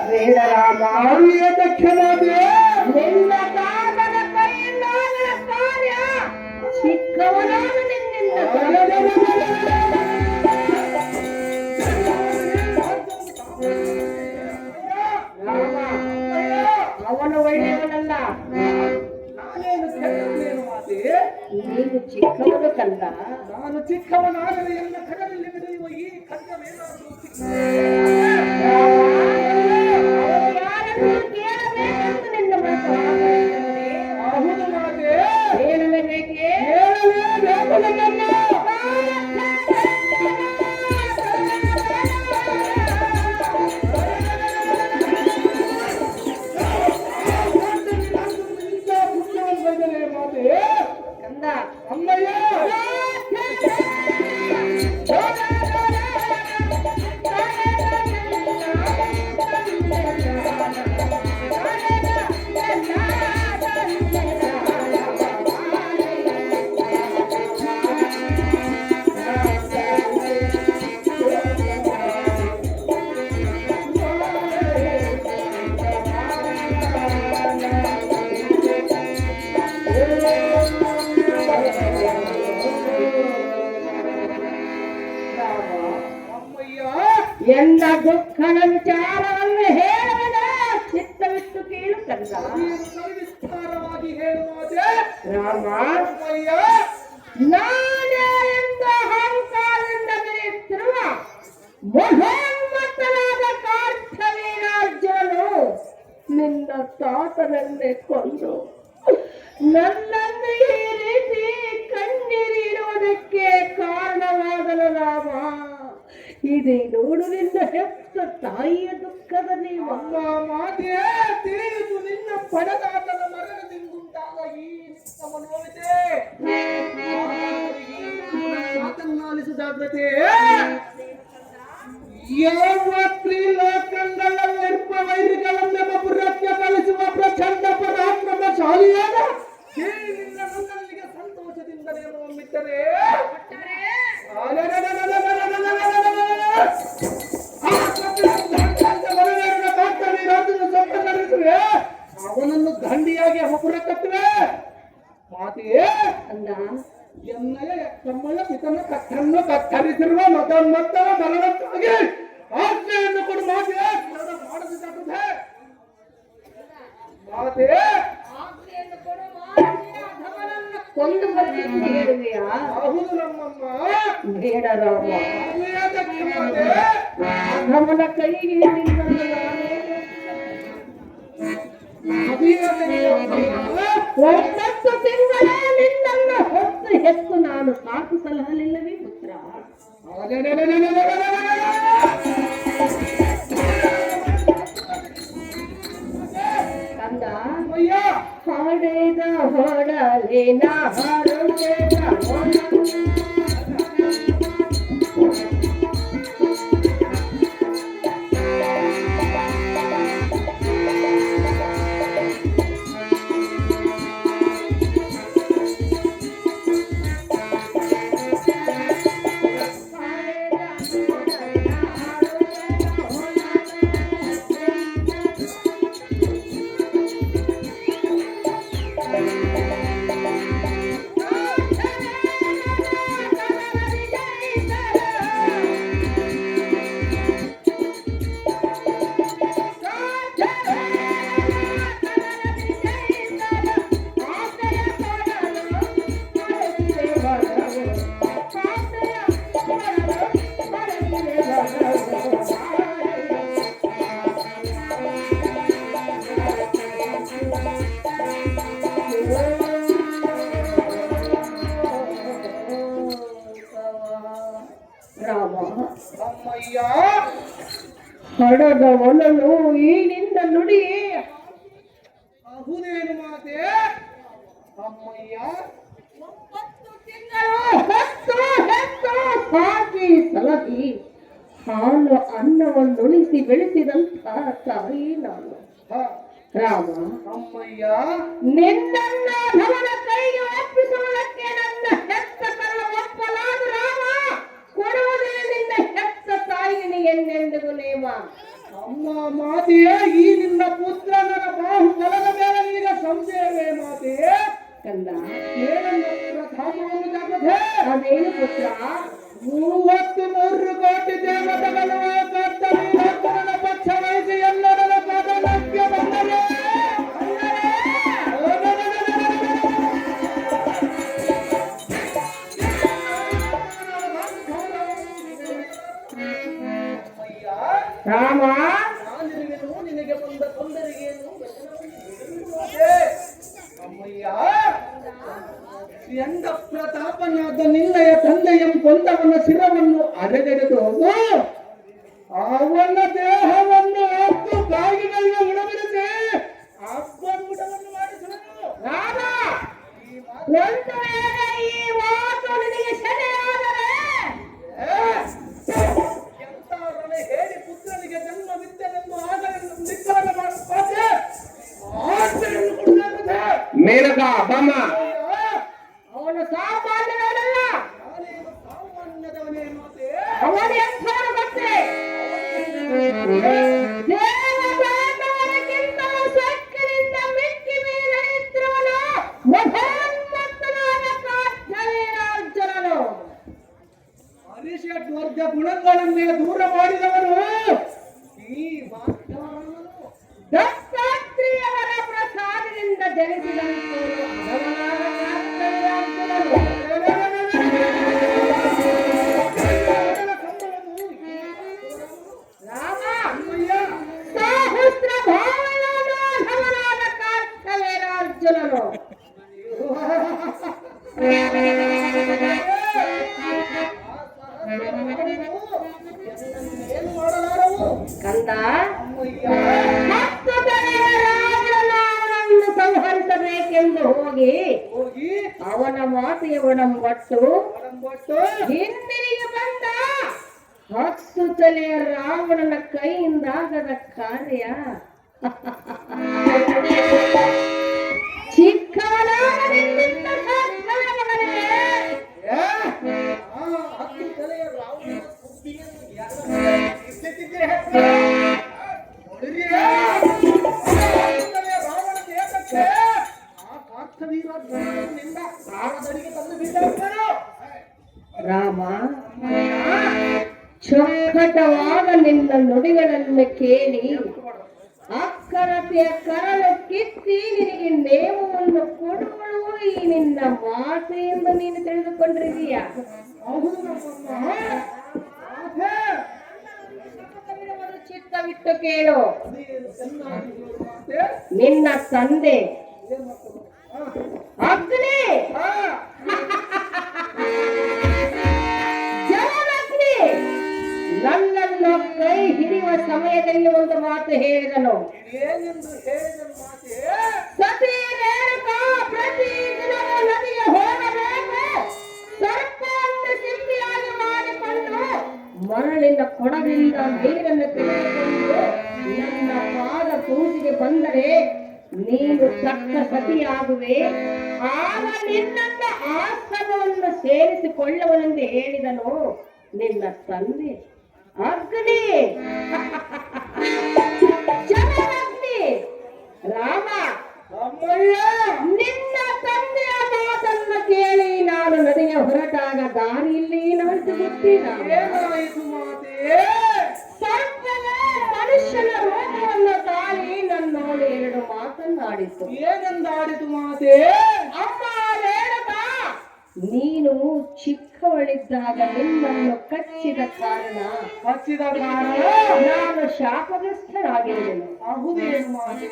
ಬೇಡ ರಾಮ, ಕ್ಷಮಾದೆ. ನಿನ್ನ ತಾತನ ಕೈಯಿಂದ ಕಾರ್ಯ ಚಿಕ್ಕವನಾದ ನಿನ್ನಿಂದ ರಾಮ, ಅವನು ಒಳ್ಳೆಯವನಲ್ಲ. ನಾನೇನು ಕೆಟ್ಟವನೇನು ಮಾತೆ? ನೀನು ಚಿಕ್ಕವನು ಕಂದ. ನಾನು ಚಿಕ್ಕವನಾಗಲಿ ಎಲ್ಲ ಕಡಲಲ್ಲಿ ಬೆಳೆಯುವ ಈ ಖಡ್ಗವೇನಾದರೂ ಕೇಳಬೇಕೆಂದು ನಿನ್ನ ಮನಸ್ಸು ಹೌದು ಮಾತೆ. ಹೇಳಲೇಬೇಕೆ? ಹೇಳಲೇಬೇಕು ನನ್ನನ್ನ. ಕಂದ, ಅಮ್ಮಯ್ಯ ಎಲ್ಲ ದುಃಖದ ವಿಚಾರವನ್ನು ಹೇಳುವುದ ಚಿತ್ತವಿಟ್ಟು ಕೇಳು ಕಂದ. ವಿಸ್ತಾರವಾಗಿ ಹೇಳುವುದೇ ರಾಮ, ಅಮ್ಮಯ್ಯ. ನಾನೇ ಎಂಬ ಅಹಂಕಾರದಿಂದ ಬೆಳೆಯುತ್ತಿರುವ ಮಹೋನ್ಮತ್ತನಾದ ಕಾರ್ಥವೀರಾರ್ಜುನನು ನಿನ್ನ ತಾತನನ್ನೇ ಕೊಂದು ನನ್ನನ್ನು ಈ ರೀತಿ ಕಣ್ಣೀರಿಡುವುದಕ್ಕೆ ಕಾರಣವಾದನು ರಾಮ. ಇದೇ ನೋಡು ನಿನ್ನ ಹೆತ್ತ ತಾಯಿಯ ದುಃಖದ ನೀವು. ಅಮ್ಮ ಮಾತೆ, ತಿಳಿಯಿತು ನಿನ್ನ ಪಡೆದಾಟದ ಮರಣದಿಂದುಂಟಾದ ಈ ನಿತ್ಯ ಮನೋವಿದೆ. ಮಾತನ್ನಾಲಿಸು ಜಾಗ್ರತೆ. ಯಾವ ತ್ರಿಲೋಕಗಳಲ್ಲಿರುವ ವೈರಿಗಳನ್ನೆಲ್ಲ ಪುರಕ್ಕೆ ಕಲಿಸುವ ಪ್ರಚಂಡ ಪರಾಕ್ರಮಶಾಲಿಯಾದ ಈ ನಿನ್ನ ನನ್ನಲ್ಲಿಗೆ ಸಂತೋಷದಿಂದ ನೀನು ಒಮ್ಮಿದ್ದರೆ ಅವನನ್ನು ದಂಡಿಯಾಗಿ ಹೊಪುರ ಕಟ್ಟುವೆ ಮಾತೆಯೇ. ಅಂದ ಎನ್ನಯ ತಮ್ಮಯ ಪಿತನ ಕಟ್ಟನ್ನು ಕತ್ತರಿಸಿರುವ ಮತೋನ್ಮತ್ತವ ಮರಣಕ್ಕಾಗಿ ಆಜ್ಞೆಯನ್ನು ಕೊಡು ಮಾತೆಯೇ. ಮಾಡಬೇಕಾಗುತ್ತದೆ ಮಾತೆಯೇ. ಕೊಂದು ಬರಲಿಕ್ಕೆ ಹೇಳುವೆಯಾ? ಹೌದು ನಮ್ಮಮ್ಮ. ಬೇಡ ರಾಮ, ಅದಕ್ಕೆ ಮಾತೆ. ಅಧಮನ ಕೈಗೆ ನಿನ್ನನ್ನು ನಾನೇ ಒಂಬತ್ತು ತಿಂಗಳ ನಿನ್ನನ್ನು ಹೊತ್ತು ಹೆತ್ತು ನಾನು ಸಾಕು ಸಲಹಲಿಲ್ಲವೇ ಪುತ್ರ? ಕಂದ, ಹಾಡಿದ ಹೊಡಲಿನ ಹಾಡುತ್ತಿದ್ದ ಹಡದ ಒಲನು ಈ ನಿನ್ನ ನುಡಿ. ಹೌದೇನು ಮಾತೆ? ಅಮ್ಮಯ್ಯ, 9 ತಿಂಗಳು ಹೆತ್ತು ಸಾಕಿ ಸಲಹಿ ಹಾಲು ಅನ್ನವನ್ನುಳಿಸಿ ಬೆಳೆಸಿದಂತ ತಾಯಿ ನಾನು. ರಾಮ, ಅಮ್ಮಯ್ಯ, ನಿನ್ನನ್ನ ಧವನ ಕೈಗೆ ಒಪ್ಪಿಸುವುದಕ್ಕೆ ನನ್ನ ಹೆತ್ತ ಕರ್ಣ ಒಪ್ಪಲಾದ ರಾಮ. ಕೊಡುವುದೇ ನಿನ್ನ ಹೆತ್ತ ತಾಯಿಗೆ ಎಂದೆಂದಿಗೂ ನೇಮ. ಅಮ್ಮ ಮಾತೆಯೇ, ಈ ನಿನ್ನ ಪುತ್ರ ನನ್ನ ಬಾಹುಬಲದ ಮೇಲೆ ಈಗ ಸಂಶಯವೇ ಮಾತೆಯೇ? ಕಂದ ಏನನ್ನ ಪ್ರತಾಪವನ್ನು ಜಾಗೃತೆ? ಅದೇನು ಪುತ್ರ? 33 ಕೋಟಿ ದೇವತೆಗಳು ಕರ್ತವ್ಯನ ಪಕ್ಷ ವಹಿಸಿ ಎಲ್ಲರ ಕದನಕ್ಕೆ ಬಂದರೆ ರಾಮ, ನಾನಿರುವೆನು, ನಿನಗೆ ಬಂದ ತೊಂದರೆಗೇನು? ಅಮ್ಮಯ್ಯ, ಎಂದ ಪ್ರತಾಪನಾದ ನಿನ್ನಯ ತಂದೆಯ ಕೊಂದವನ ಶಿರವನ್ನು ಅರೆದೆಡೆದು ಅವನ ದೇಹವನ್ನು ಹತ್ತು ಬಾಗಿಗಳಿಗೆ ಉಣಬಿಡಿಸಿ ಅಬ್ಬಗುಡವನ್ನು ಮಾಡಿಸುವನು. ರಾಮ, ಒಂದು ವೇಳೆ ಈ ಮಾತು ನಿನಗೆ ಸೆಳೆಯಾದರೆ ಎಂತಾರನೆ ಹೇಳಿ ಪುತ್ರನಿಗೆ ಜನ್ಮವಿದ್ದನೆಂದು ಆಗಲೆಂದು ನಿರ್ಧಾರ ಮಾಡುತ್ತಾರೆ. ಆಚರಣೆ ಕೊಡಲಾಗುತ್ತದೆ. ಮೇನಕ ಬಮ್ಮ, ಅವನು ಸಾಮಾನ್ಯನಲ್ಲ, ನಾನೇನು ಸಾಮಾನ್ಯದವನೇ ಮಾತೆ? ಅವನು ಎಂಥವನು ಗೊತ್ತೇ? ದೇವದಾನವರಿಗಿಂತಲೂ ಸೊಕ್ಕಿನಿಂದ ಮಿಕ್ಕಿ ಮೇಲೆ ಇದ್ರವನು ಮಹೋನ್ನತನಾದ ಕಾಠ್ಯವೇನಾರ್ಜುನನು. ಅರಿಷಟ್ ವರ್ಗ ಗುಣಗಳನ್ನೇ ದೂರ ಮಾಡಿದವನು ಈ ಮಾಧ್ಯಮನು. ದತ್ತಾತ್ರೇಯವರ ಪ್ರಸಾದದಿಂದ ಜನಿಸಿದಂತೆ ಭಗವಾನ ಕಾಠ್ಯವೇನಾರ್ಜುನನು. ರಾಮ, ಸಹಸ್ರ ಭಾವನಾದ ಕಾಠ್ಯವೇನಾರ್ಜುನನು. ಏನು ಮಾಡಲಾರವು? ಕಂದ, ಅಮ್ಮಯ್ಯ, ಹತ್ತು ತಲೆಯ ರಾವಣನನ್ನು ಸಂಹರಿಸಬೇಕೆಂದು ಹೋಗಿ ಹೋಗಿ ಅವನ ಮಾತೆಯ ಒಡಂಬಟ್ಟು ಒಡಂಬಟ್ಟು ಹಿಂದಿರುಗಿ ಬಂದ 10 ತಲೆಯ ರಾವಣನ ಕೈಯಿಂದಾಗದ ಕಾರ್ಯ. ಚಿಕ್ಕವನಾದ ನಿನ್ನಿಂದ ಸಾಧ್ಯವೇ ಮಗನೇ? ಹತ್ತು ತಲೆಯ ರಾವಣನ ಸುದ್ದಿಯನ್ನು ಯಾರು ಇಟ್ಟಿದ್ದೆ ಹೇಳ್ತಾರೆ? ನೋಡಿರಿ, ಹತ್ತು ತಲೆಯ ರಾವಣ ದೇಹಕ್ಕೆ ಆ ಕಾರ್ಥವೀರ್ಯನಿಂದ ಪ್ರಾಣದಡಿಗೆ ತಂದು ಬಿಟ್ಟಿರ್ತಾರೋ. ರಾಮ, ಚೊಕ್ಕಟವಾದ ನಿನ್ನ ನುಡಿಗಳನ್ನು ಕೇಳಿ ಅಕ್ಕರತೆಯ ಕರಳು ಕಿತ್ತಿ ನಿನಗೆ ನೇಮವನ್ನು ಕೊಡುವಳು ಈ ನಿನ್ನ ಮಾತೆಯಿಂದ ನೀನು ತಿಳಿದುಕೊಂಡಿದೀಯ. ಹೌದು ನಮ್ಮಮ್ಮ. ಮಾತೆ, ಚಿತ್ತವಿಟ್ಟು ಕೇಳು. ಅದೇನು ಚೆನ್ನಾಗಿ ಹೇಳು ಮಾತೆ. ನಿನ್ನ ತಂದೆ ಏನ್ ಮಾಡ್ತಾರೆ? ಅಗ್ನಿ, ಜಲದಗ್ನಿ ನನ್ನನ್ನು ಕೈ ಹಿಡಿಯುವ ಸಮಯದಲ್ಲಿ ಒಂದು ಮಾತು ಹೇಳಿದನು. ಏನೆಂದು ಹೇಳಿದ ಮಾತೆ? ಸತಿ ರೇಣುಕಾ ಪ್ರತಿ ದಿನವೂ ನದಿಗೆ ಹೋಗಬೇಕು, ಸರ್ಪವನ್ನು ಸಿಂಬಿಯಾಗಿ ಮಾಡಿಕೊಂಡು ಮರಳಿನ ಕೊಡದಿಂದ ನೀರನ್ನು ತೆಗೆದುಕೊಂಡು ನನ್ನ ಪಾದ ಪೂಜೆಗೆ ಬಂದರೆ ನೀನು ತಕ್ಕ ಸತಿಯಾಗುವೆ. ಆಗ ನಿನ್ನನ್ನ ಆಶ್ರಮವನ್ನು ಸೇರಿಸಿಕೊಳ್ಳುವನೆಂದು ಹೇಳಿದನು ನಿನ್ನ ತಂದೆ ಅಗ್ನಿ. ಜಲದಗ್ನಿ, ರಾಮ, ಅಮ್ಮಯ್ಯ, ನಿನ್ನ ತಂದೆಯ ಮಾತನ್ನು ಕೇಳಿ ನಾನು ನದಿಗೆ ಹೊರಟಾಗ ದಾರಿಯಲ್ಲಿ ನಡೆಸಿಬಿಟ್ಟಿನ ಏನಾಯಿತು ಮಾತೆ? ಸರ್ಪವೇ ಮನುಷ್ಯನ ರೂಪವನ್ನು ತಾಳಿ ನನ್ನೋಡು 2 ಮಾತನ್ನಾಡಿತು. ಏನೆಂದಾಡಿತು ಮಾತೆ? ಅಮ್ಮ ರೇಣುಕಾ, ನೀನು ಚಿಕ್ಕವಳಿದ್ದಾಗ ನಿನ್ನನ್ನು ಕಚ್ಚಿದ ಕಾರಣ ಹಚ್ಚಿದ ಕಾರಣ ನಾನು ಶಾಪಗ್ರಸ್ತರಾಗಿರುವೆನು. ಅಹುದೇನು ಮಾತೆ?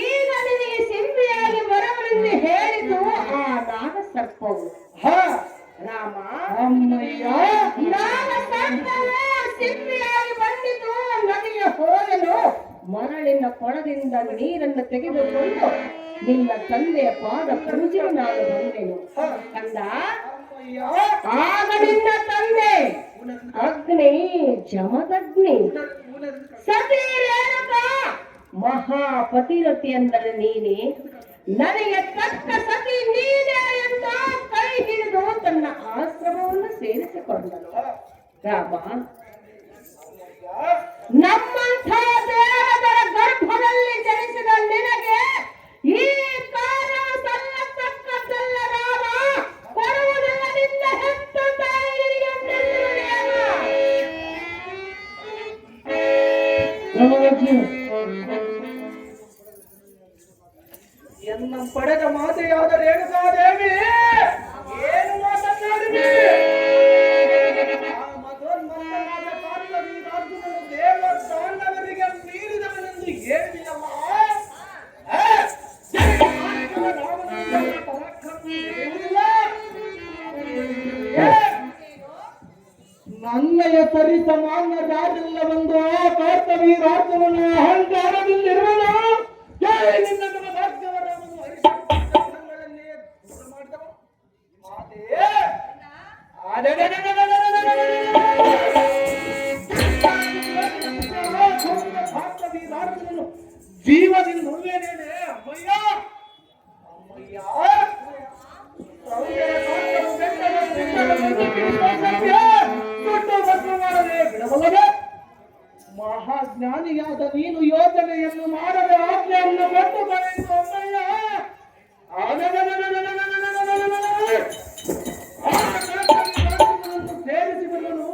ಈಗ ನಿನಗೆ ಸಿಂಬಿಯಾಗಿ ಬರವರೆಂದು ಹೇಳಿತು ಆ ನಾಗ ಸರ್ಪವು. ಹ, ರಾಮ, ಅಮ್ಮಯ್ಯ, ನಾಗ ಸರ್ಪವು ಸಿಂಬಿಯಾಗಿ ಬಂದಿತು. ನದಿಗೆ ಹೋದನು, ಮರಳಿನ ಕೊಳದಿಂದ ನೀರನ್ನು ತೆಗೆದುಕೊಂಡು ನಿನ್ನ ತಂದೆಯ ಪಾದ ಪೂಜೆಗೆ ನಾನು ಬಂದೆನು. ಕಂದ, ಅಮ್ಮಯ್ಯ, ಆಗ ನಿನ್ನ ತಂದೆ ಅಗ್ನಿ ಜಮದಗ್ನಿ ಸತಿ ರೇಣುಕಾ ಮಹಾಪತಿರತಿ ಎಂದರೆ ನೀನೇ, ನನಗೆ ತಕ್ಕ ಸತಿ ನೀನೇ ಎಂದು ಕೈ ಹಿಡಿದು ತನ್ನ ಆಶ್ರಮವನ್ನು ಸೇರಿಸಿಕೊಂಡನು. ರಾಮ, ನಮ್ಮಂಥ ದೇವರ ಗರ್ಭದಲ್ಲಿ ಜನಿಸಿದ ನಿನಗೆ ಈ ಕಾರ್ಯ ಸಲ್ಲತಕ್ಕದ್ದಲ್ಲ ರಾಮ. ಕೊಡುವುದಿಲ್ಲ ನಿನ್ನ ಹೆತ್ತ ತಾಯಿಗೆ ಎನ್ನ ಪಡೆದ ಮಾತೆಯಾದ ರೇಣುಕಾದೇವಿ ಏನು ಮಾತನಾಡಿದೆ? ಆ ಮಧೋನ್ಮತ್ತನಾದ ಕಾರ್ತವೀರಾರ್ಜುನನು ದೇವ ತಾಂಡವರಿಗೆ ಮೀರಿದವನೆಂದು ಹೇಳಿದೆಯಮ್ಮ. ನನ್ನಯ ಸರಿ ಸಮಾನ ರಾಜಲ್ಲವೆಂದು ಆ ಕಾರ್ತವೀರಾರ್ಜುನನ ಅಹಂಕಾರದಲ್ಲಿರುವನು ನಿನ್ನ ಭಾಗ್ಯವರವನ್ನು ಹರಿಸಂಗಳನ್ನೇ ದೂರ ಮಾಡಿದವ ಮಾತೆ. ಕಾರ್ತವೀರಾರ್ಜುನನು ಜೀವದಿಂದ ಹುಡುಗೇನೇನೆ ಅಮ್ಮಯ್ಯ ಅಮ್ಮಯ್ಯ ಮಹಾಜ್ಞಾನಿಯಾದ ನೀನು ಯೋಜನೆಯನ್ನು ಮಾಡದ ಆಜ್ಞೆಯನ್ನು ಕೊಟ್ಟು ಬರೆಯುವ ಅಮ್ಮಯ್ಯ. ಸೇರಿಸಿದನು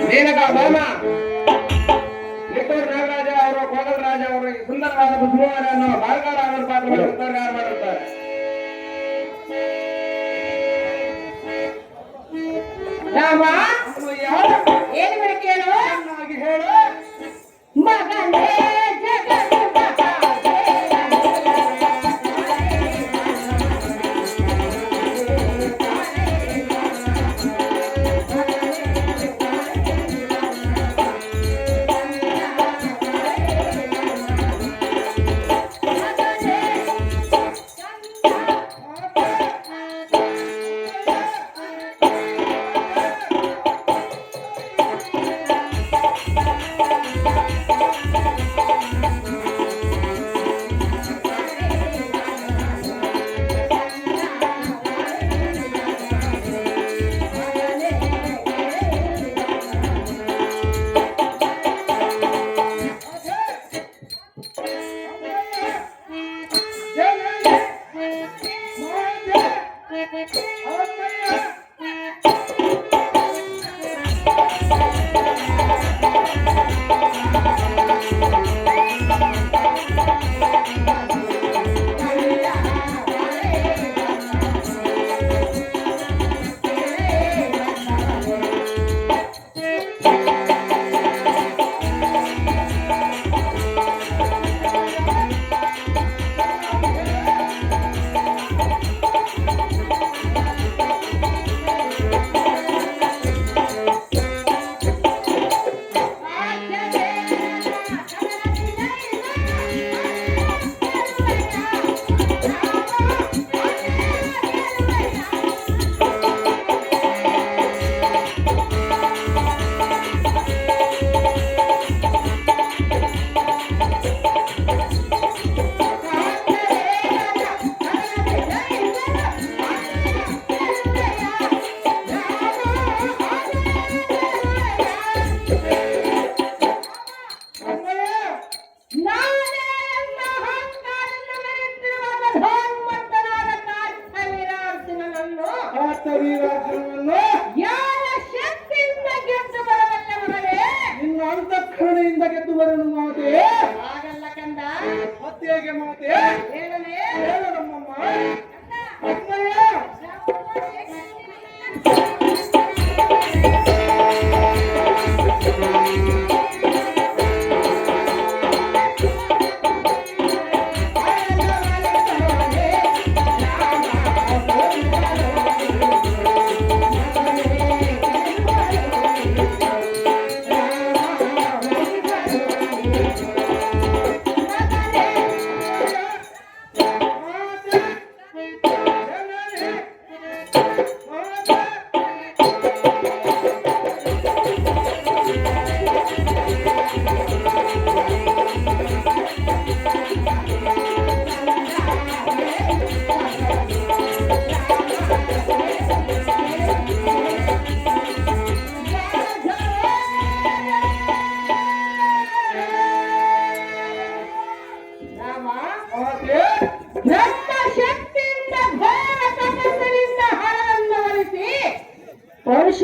ಮೇನಕಾ ಬಾಮ ಕಿತ್ತೂರು ನಾಗರಾಜ ಅವರು ಕೋಗಲ್ ರಾಜ ಅವರು ಸುಂದರವಾದ ಬುದ್ಧಿವಾರನ್ನು ಬಾಲ್ಗಾರ ಅವರ ಪಾತ್ರವನ್ನು ಉತ್ತರಗಾರ ಮಾಡುತ್ತಾರೆ. ರಾಮ ಏನು ಬೇಡ ಕೇಳು. ಹೇಳು ಮಗನೇ ಯಾರ ಶಕ್ತಿಯಿಂದ ಗೆದ್ದು ಬರಬಲ್ಲ ಮಗನೇ? ನಿನ್ನ ಅಂತಃಕರಣೆಯಿಂದ ಗೆದ್ದು ಬರಲು ಮಾತೆ. ಹಾಗಲ್ಲ ಕಂದ. ಮತ್ತೇಗೆ ಮಾತೆ? ಹೇಳಲೇ? ಹೇಳು ನಮ್ಮಮ್ಮ. ಅಮ್ಮಯ್ಯ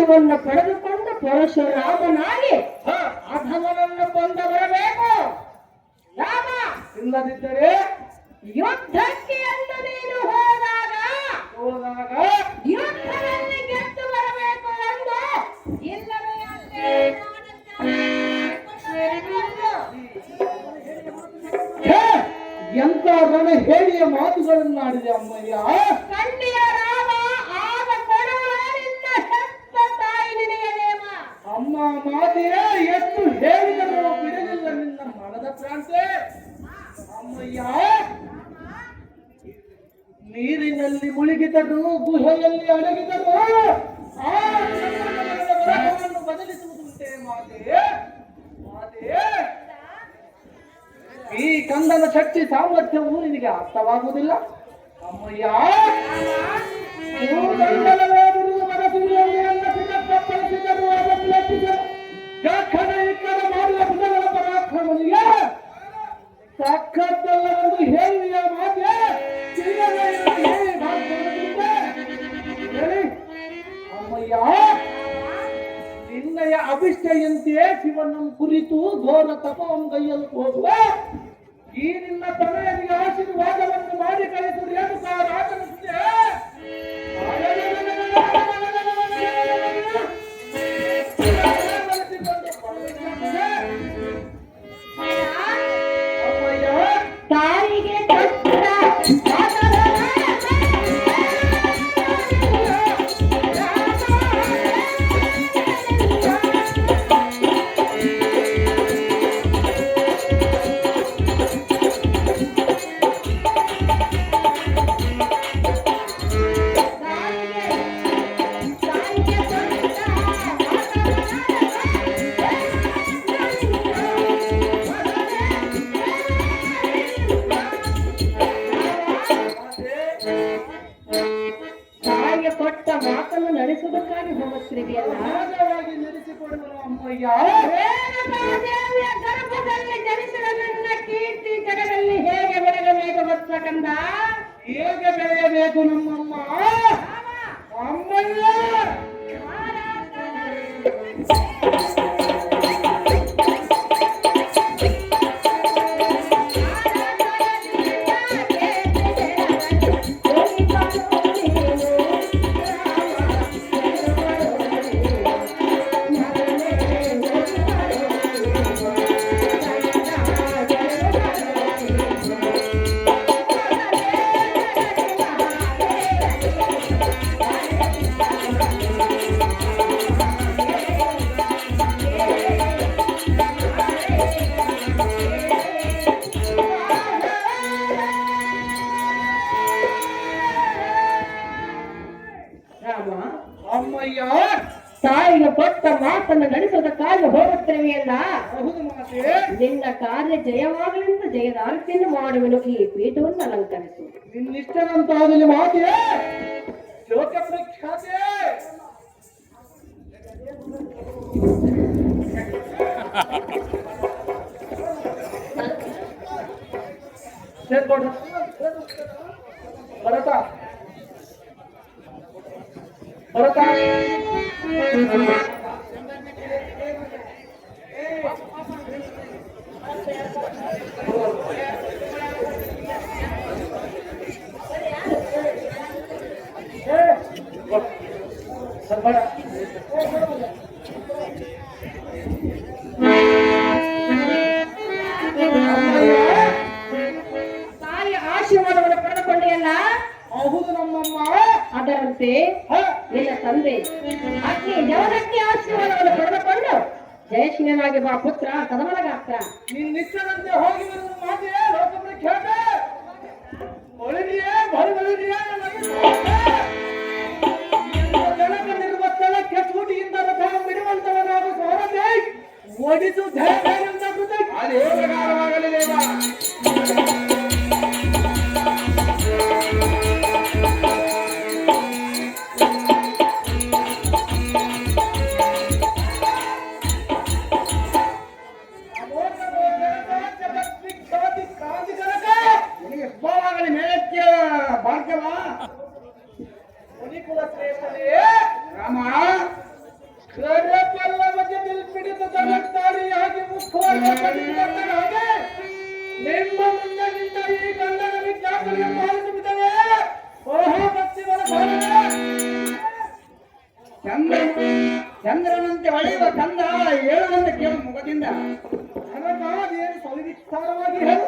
ಆಯುಷ್ಯವನ್ನು ಪಡೆದುಕೊಂಡು ಪರಶುರಾಮನಾಗಿ ಹ, ಅಧಮನನ್ನು ಕೊಂದ ಬರಬೇಕು. ರಾಮ, ಇಲ್ಲದಿದ್ದರೆ ಯುದ್ಧಕ್ಕೆ ಎಂದು ನೀನು ಹೋದಾಗ ಯುದ್ಧದಲ್ಲಿ ಗೆದ್ದು ಬರಬೇಕು ಎಂದು, ಇಲ್ಲವೇ ಅಲ್ಲೇ ಹೇ, ಎಂತ ರಣ ಹೇಳಿಯ ಮಾತುಗಳನ್ನಾಡಿದೆ ಅಮ್ಮಯ್ಯ. ಕಂಡಿಯ ರಾಮ, ಆಗ ಕೊಡುವರಿಂದ ಹೆತ್ತ ತಾಯಿ ನಿನಗೆ ನೇಮ. ಅಮ್ಮ ಮಾತೆಯೇ ಎಷ್ಟು ಹೇಳಿದರೂ ಬಿಡಲಿಲ್ಲ ನಿನ್ನ ಮನದ ಪ್ರಾಂತೆ. ಅಮ್ಮಯ್ಯ, ನೀರಿನಲ್ಲಿ ಮುಳುಗಿದರು, ಗುಹೆಯಲ್ಲಿ ಅಡಗಿದರು, ಆ ಬರಹವನ್ನು ಬದಲಿಸುವುದುಂಟೆ ಮಾತೆಯೇ. ಮಾತೆಯೇ, ಈ ಕಂದನ ಶಕ್ತಿ ಸಾಮರ್ಥ್ಯವು ನಿನಗೆ ಅರ್ಥವಾಗುವುದಿಲ್ಲ. ಅಮ್ಮಯ್ಯ, ಮಂಗಲವಾದರೂ ಮನಸ್ಸಿನಲ್ಲಿ ಸಿದ್ಧಪಡಿಸಿದರು, ಅದನ್ನು ಲೆಕ್ಕಿಸಲು ಕಕ್ಕನ ಇಕ್ಕನ ಮಾಡುವ ಬುಧಗಳ ಪರಾಕ್ರಮನಿಗೆ ಸಖತ್ತಲ್ಲವೆಂದು ಹೇಳುವ ಮಾತೆ ಹೇಳಿ ಅಮ್ಮಯ್ಯ, ನಿನ್ನಯ ಅಭಿಷ್ಟೆಯಂತೆ ಶಿವನನ್ನು ಕುರಿತು ಘೋರ ತಪವನ್ನು ಕೈಯಲ್ಲಿ ಹೋಗುವ ಈ ನಿನ್ನ ತನೆಯನಿಗೆ ಆಶೀರ್ವಾದವನ್ನು ಮಾಡಿ ಕಳಿಸು ರೇಣುಕಾ ರಾಜನಿಗೆ. ತಾಯಿಗೆ ಕೊಟ್ಟ ಮಾತನ್ನು ನಡೆಸುವುದಕ್ಕಾಗಿ ಹೋಗುತ್ತಿದೆಯಲ್ಲ, ಸಹಜವಾಗಿ ನಡೆಸಿಕೊಡುವರು ಅಮ್ಮಯ್ಯ. ರೇಣುಕಾದೇವಿಯ ಗರ್ಭದಲ್ಲಿ ಜನಿಸಿದ ನನ್ನ ಕೀರ್ತಿ ಜಗದಲ್ಲಿ ಹೇಗೆ ಬೆಳಗಬೇಕು ಗೊತ್ತಕಂದ? ಹೇಗೆ ಬೆಳೆಯಬೇಕು ನಮ್ಮಮ್ಮ? ಅಮ್ಮಯ್ಯ, ಅಮ್ಮಯ್ಯ, ತಾಯಿಗೆ ಕೊಟ್ಟ ಮಾತನ್ನು ನಡೆಸುವುದಕ್ಕಾಗಿ ಹೋಗುತ್ತಿರುವೆಯಲ್ಲ, ಹೌದು ಮಾತೆ. ನಿನ್ನ ಕಾರ್ಯ ಜಯವಾಗಲೆಂದು ಜಯದ ಆರತಿಯನ್ನು ಮಾಡುವೆನು. ಈ ಪೀಠವನ್ನು ಅಲಂಕರಿಸು. ನಿನ್ನಿಷ್ಟನಂತಾಗಲಿ ಮಾತೆ. ಲೋಕ ಪ್ರಖ್ಯಾತೆ ಭರತ ಭರತ ತಾಯಿಯ ಆಶೀರ್ವಾದವನ್ನು ಪಡೆದುಕೊಂಡೆಯಲ್ಲ, ಹೌದು ನಮ್ಮಮ್ಮ. ಅದರಂತೆ ನಿನ್ನ ತಂದೆ ಅಗ್ನಿ ಜವದಕ್ಕೆ ಆಶೀರ್ವಾದವನ್ನು ಪಡೆದುಕೊಂಡು ಜಯಶೀಲನಾಗಿ ಬಾ ಪುತ್ರ ಕದಮಲಗಾತ್ರ. ನಿನ್ನಿಷ್ಟದಂತೆ ಹೋಗಿ ಬರುವ ಮಾತೆ ಲೋಕ ಪ್ರಖ್ಯಾತ. ಒಳಗಿಯೇ ಬರುವುದಿಯೇ ಜನಕನಿರುವ ಸ್ಥಳಕ್ಕೆ ಸೂಟಿಯಿಂದ ರಥ ಬಿಡುವಂತವನಾದ ಸೌರಭ್ಯ ಓಡಿಸು ಧೈರ್ಯದಿಂದ ಅದೇ ಪ್ರಕಾರವಾಗಲಿ ದೇವ. ರಾಮ, ಪಲ್ಲವದಲ್ಲಿ ಪಿಡಿತದ ರಕ್ತಾರಿಯಾಗಿ ಮುಖವಾಡ ಕಟ್ಟಿಕೊಂಡ ಹಾಗೆ ನಿಮ್ಮ ಮುಂದೆ ನಿಂತ ಈ ಗಂಡನ ವಿಜ್ಞಾಪನೆಯನ್ನು ಆಲಿಸುತ್ತಿದ್ದೇವೆ. ಓಹೋ ಭಕ್ತಿವರ ಚಂದ್ರನಂತೆ ಹೊಳೆಯುವ ಚಂದ್ರ ಹೇಳುವಂತೆ ಕೇಳು ಮುಖದಿಂದ. ಅದೇನು ಸವಿಸ್ತಾರವಾಗಿ ಹೇಳು.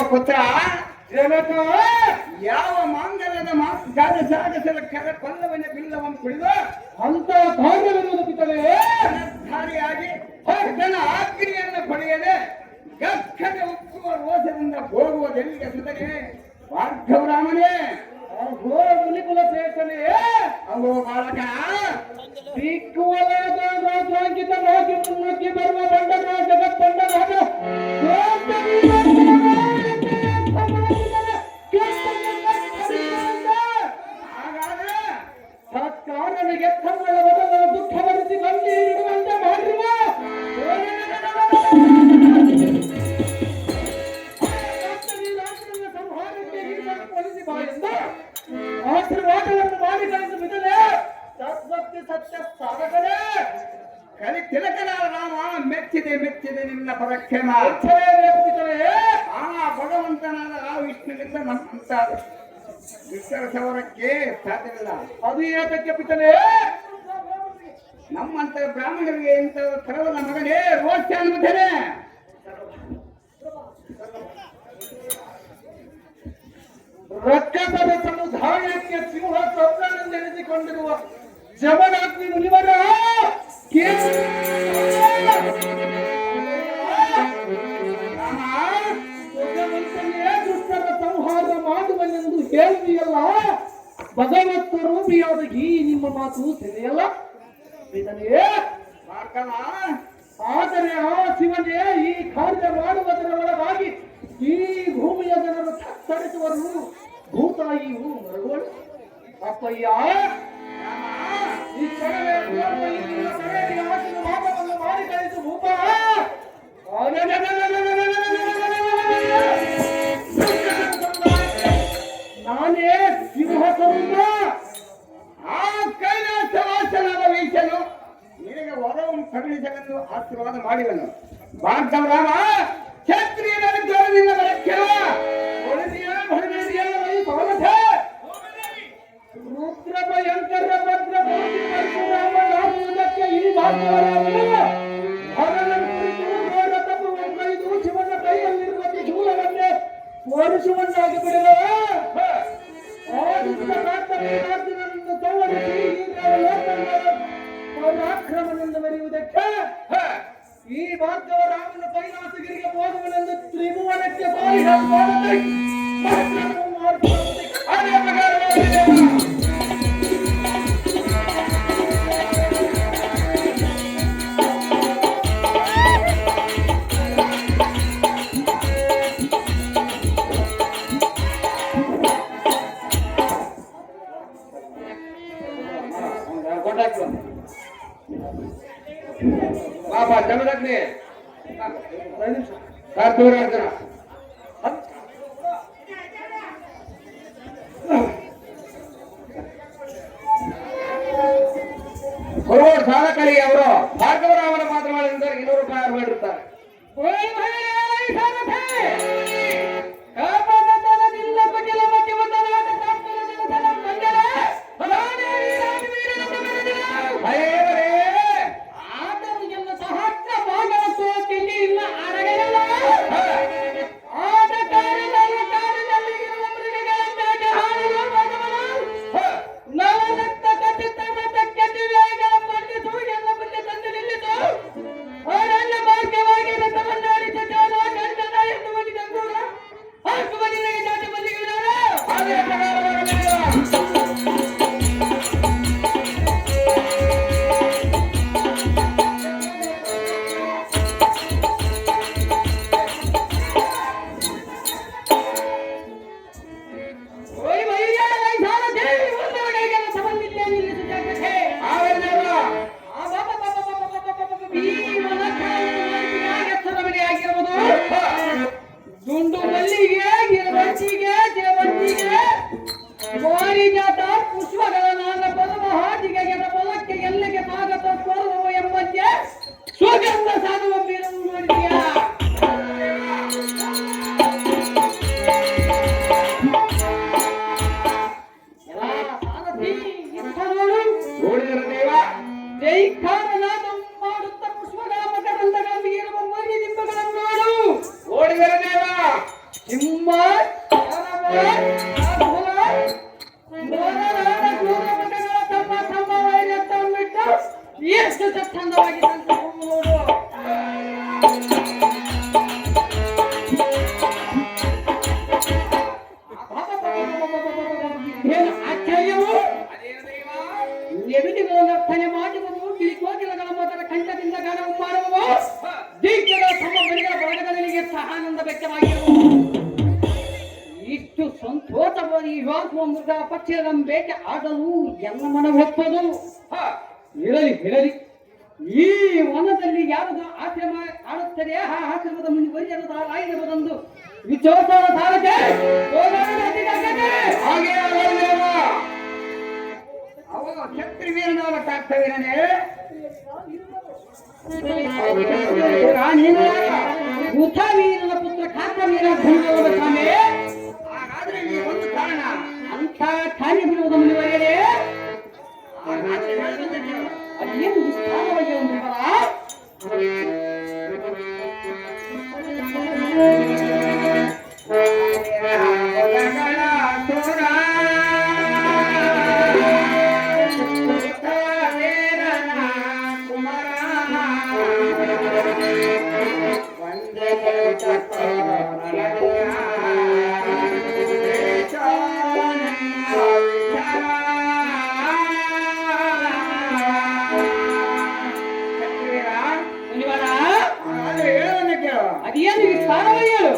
ಪುತ್ರ ಜನಕ ಯಾವ ಮಾಂಗಲ್ಯದ ಮಾತು ಸಾಗಿಸಲು ಕೆಲ ಕೊಲ್ಲವನ್ನ ಬಿಲ್ಲವನ್ನು ಕುಡಿದು ಅಂತ ಕಾರ್ಯವನ್ನು ಪಿತಳೆ ಧಾರಿಯಾಗಿ ತನ್ನ ಆಜ್ಞೆಯನ್ನು ಪಡೆಯದೆ ಗಕ್ಕನೆ ಉಕ್ಕುವ ರೋಷದಿಂದ ಹೋಗುವುದೆಲ್ಲಿಗೆ ಸುತನೆ ಭಾರ್ಗವರಾಮನೇ ಅಹೋ ಮುನಿಕುಲ ಶ್ರೇಷ್ಠನೇ ಅಹೋ ಬಾಲಕ ದಿಕ್ಕುವಲಯದ ರಾಜ್ಯಾಂಕಿತ ರಾಜ್ಯ ಮುನ್ನಕ್ಕೆ ಬರುವ ಬಂಡರ ಜಗತ್ತಂಡರಾದ ಸತ್ಕಾರನಿಗೆ ತಮ್ಮಳ ಬದಲ ದುಃಖ ಭರಿಸಿ ಕಣ್ಣೀರಿಡುವಂತೆ ಮಾಡಿರುವ ಸಂಹಾರಕ್ಕೆ ಈಡಾಗಿ ಬಾ ಎಂದು ಆಶೀರ್ವಾದವನ್ನು ಮಾಡಿ ಕಳಿಸಿ ಬಿಡಲೇ ಸದ್ಭಕ್ತಿ ಸತ್ಯ ಸಾಧಕರೇ ಕಲಿ ತಿಲಕನಾದ ರಾಮ ಮೆಚ್ಚಿದೆ ನಿನ್ನ ಪರಕ್ಷೇಮ ಆ ಭಗವಂತನಾದ ಆ ವಿಷ್ಣುವಿಂದ ನಮ್ಮಂತ ವಿಶ್ವಸವರಕ್ಕೆ ಸಾಧ್ಯವಿಲ್ಲ. ಅದು ಏತಕ್ಕೆ ಪಿತನೆ ನಮ್ಮಂತ ಬ್ರಾಹ್ಮಣರಿಗೆ ಇಂಥ ಸರ್ವದ ಮಗನೇ ರೋಷ ಅನ್ಬಿಟ್ಟನೆ. ರಕ್ಕಸದ ಸಮುದಾಯಕ್ಕೆ ಸಿಂಹ ಸ್ವಪ್ನವೆಂದೆನಿಸಿಕೊಂಡಿರುವ ಜಮನಾಗ್ನಿ ಮುನಿವರ ಭಗವಂತನೇ ದುಷ್ಟರ ಸಂಹಾರ ಮಾಡುವನೆಂದು ಹೇಳಿದೆಯಲ್ಲ, ಭಗವತ್ ರೂಪಿಯಾದ ಈ ನಿಮ್ಮ ಮಾತು ಸರಿಯಲ್ಲ ಇದನ್ನೇ. ಆದರೆ ಆ ಶಿವನೇ ಈ ಕಾರ್ಯ ಮಾಡುವುದರ ಒಳಗಾಗಿ ಈ ಭೂಮಿಯ ಜನರು ತತ್ತರಿಸುವರು. ಭೂತಾಯಿಯು ಮರಗೋಳು ಅಪ್ಪಯ್ಯ ಈ ಮಾತವನ್ನು ಮಾಡಿ ಕಳಿಸು ಭೂಪ. ನಾನೇ ಸಿಂಹಸಂಗ ಆ ಕೈಲಾಸವಾಸನಾದ ವೀಸನು ನಿನಗೆ ವರವನ್ನು ಕರುಣಿಸಲೆಂದು ಆಶೀರ್ವಾದ ಮಾಡಿದನು. ಭಾರ್ಗವರಾಮ ಕ್ಷತ್ರಿಯನ ಜ್ವರದಿಂದ ಬರಕ್ಕೆವ ವರ್ಷವನ್ನಾಗಿ ಬಿಡುವ ಆಕ್ರಮಣದಿಂದ ಮೆರೆಯುವುದಕ್ಕೆ ಈ ಭಾರ್ಗವ ರಾಮನ ಕೈಲಾಸಗಿರಿಗೆ ಹೋಗುವನೆಂದು ತ್ರಿಭುವನಕ್ಕೆ ಬಾಬಾ ಜಮದಗ್ನಿ ಕಾರ್ತಿವರಾಜನ ಕೊರೋಡ್ ಸಾಲಕರಿಗೆ ಅವರು ಭಾರ್ಗವರಾಮನ ಮಾತ್ರ ಮಾಡಿದ್ದಾರೆ 200 ರೂಪಾಯಿ ಮಾಡಿರುತ್ತಾರೆ. ದುಂಡು ಮಲ್ಲಿಗೆ ಗಿರವಂತಿಗೆ ಜವಂತಿಗೆ ಗೋರಿಜಾತ ಪುಷ್ಪಗಳ ನಾನ ಪದವ ಹಾದಿಗೆ ಬಲಕ್ಕೆ ಎಲ್ಲಿಗೆ ಸ್ವಾಗತ ಕೋರುವ ಎಂಬಂತೆ ಸುಗಂಧ ಸಾಗುವ ಬೀರನ್ನು ನೋಡಿದೆಯಾ? ಜೈಕಾರನಾದ ಮಾಡುತ್ತ ಪುಷ್ಪಗಳ ಮಕರಂದಗಳನ್ನು ಇರುವ ಮರಿ ದಿಂಬಗಳನ್ನು ನೋಡು. ಓಡಿದರ ದೇವ ಸಿಂಹ ಎಷ್ಟು ಚಂದವಾಗಿ ನೋಡು. ಏನು ಆಶ್ಚರ್ಯವು ನೆರಳಿನ ನರ್ತನೆ ಮಾಡುವುದು ಕಿಳಿಕೋಗಿಲಗಳ ಮೊದಲ ಕಂಠದಿಂದ ಗಾನವು ಮಾಡುವು ದೀಕ್ಷಗಳ ತಮ್ಮ ಮರಿಗಳ ಬಳಗದವರಿಗೆ ಸಹಾನಂದ ವ್ಯಕ್ತವಾಗಿರುವುದು. ಇಷ್ಟು ಸಂತೋಷವಾಗಿ ಯುವಾತ್ಮ ಮೃಗ ಪಕ್ಷದ ಬೇಟೆ ಆಡಲು ಎಲ್ಲ ಮನವೊಪ್ಪದು. ಇರಲಿ ಇರಲಿ, ಈ ವನದಲ್ಲಿ ಯಾವುದು ಆಶ್ರಮ ಆಡುತ್ತದೆ ಆ ಆಶ್ರಮದ ಮುಂದುವರಿಯಲು ತಾರಾಗಿರುವುದೊಂದು ವಿಚೋಸದ ಸಾರಕ್ಕೆ ಹಾಗೆ ಅವ ಕ್ಷತ್ರಿವೀರನವರ ಕಾರ್ತವೀರನೇ ವೀರನ ಪುತ್ರ ಕಾರ್ತವೀರ ಧನ್ಯವಾದ ಸ್ವಾಮಿ. ಹಾಗಾದ್ರೆ ಈ ಒಂದು ಕಾರಣ ಅಂತ ಕಾರ್ಯ ಬಿಡುವುದು ಮುಂದುವರೆಯದೆ ಅದೇನು ವಿಸ್ತಾರವಾಗಿ ಒಂದು ಅದೇನು ವಿಸ್ತಾರವಾಗಿ ಹೇಳು.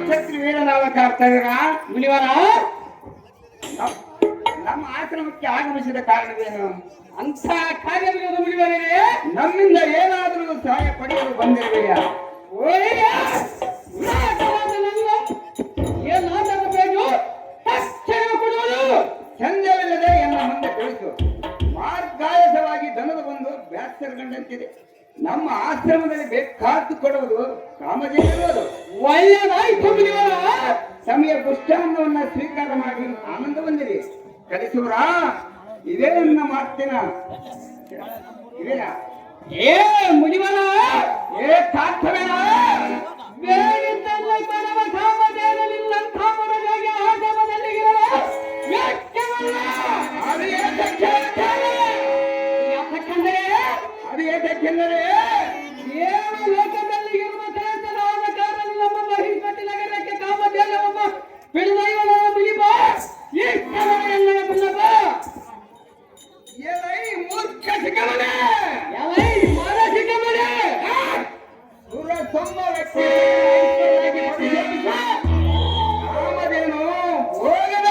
ಕ್ಷತ್ರಿ ವೀರನಾದ ಕಾರ್ತಾರ ಮುನಿವರ ನಮ್ಮ ಆಶ್ರಮಕ್ಕೆ ಆಗಮಿಸಿದ ಕಾರಣವೇನು? ಅಂತ ಕಾರ್ಯವಿರೋದು ಮುನಿವರೇ, ನಮ್ಮಿಂದ ಏನಾದರೂ ಸಹಾಯ ಪಡೆಯಲು ಬಂದಿರುವೆಯಾ? ಏನಾಗಬೇಕು ತಕ್ಷಣ ಕೊಡುವುದು. ಚಂದವಿಲ್ಲದೆ ಎನ್ನ ಮುಂದೆ ಕಳಿಸು. ಮಾರ್ಗಾಯಸವಾಗಿ ದನದ ಬಂದು ಬ್ಯಾಸರಗೊಂಡಂತಿದೆ. ನಮ್ಮ ಆಶ್ರಮದಲ್ಲಿ ಬೇಕಾದ್ದು ಕೊಡುವುದು ಕಾಮಜೇನಿರುವುದು. ಒಳ್ಳೆದಾಯ್ತು ಮುನಿವರ. ಸಮಯ ಪುಷ್ಟಾನ್ನವನ್ನ ಸ್ವೀಕಾರ ಮಾಡಿ ಆನಂದ ಬಂದಿರಿ. ಕಲಿಸುವರ ಇದೇ ನನ್ನ ಮಾತಿನ ಇದೇನಾ? ಏ ಮುನಿವರ, ಏ ತಾತ್ವೇನ? ಬೇಡಿದ್ದಲ್ಲ ಬಡವ ಕಾಮಧೇನಲಿಲ್ಲಂಥ ಮರಗಳಿಗೆ ಆಟವದಲ್ಲಿ ಅದು ಏಕೆಂದರೆ ಏನು ಲೋಕದಲ್ಲಿ ಇರುವ ಶ್ರೇಷ್ಠರಾದ ಕಾರಣ ನಮ್ಮ ಮಹಿಷಪತಿ ನಗರಕ್ಕೆ ಕಾಮಧೇನ ಒಬ್ಬ ಬಿಡುದೈವನ ಮುನಿಬ ಈ ಎಲ್ಲರ ಮುಲ್ಲಬ ಎಲೈ ಮೂರ್ಖ ಸಿಕ್ಕವನೇ, ಎಲೈ ಮಾನಸಿಕ ಮನೆ ಸುರ ಸೊಮ್ಮ ವ್ಯಕ್ತಿ ಕಾಮಧೇನು ಹೋಗದ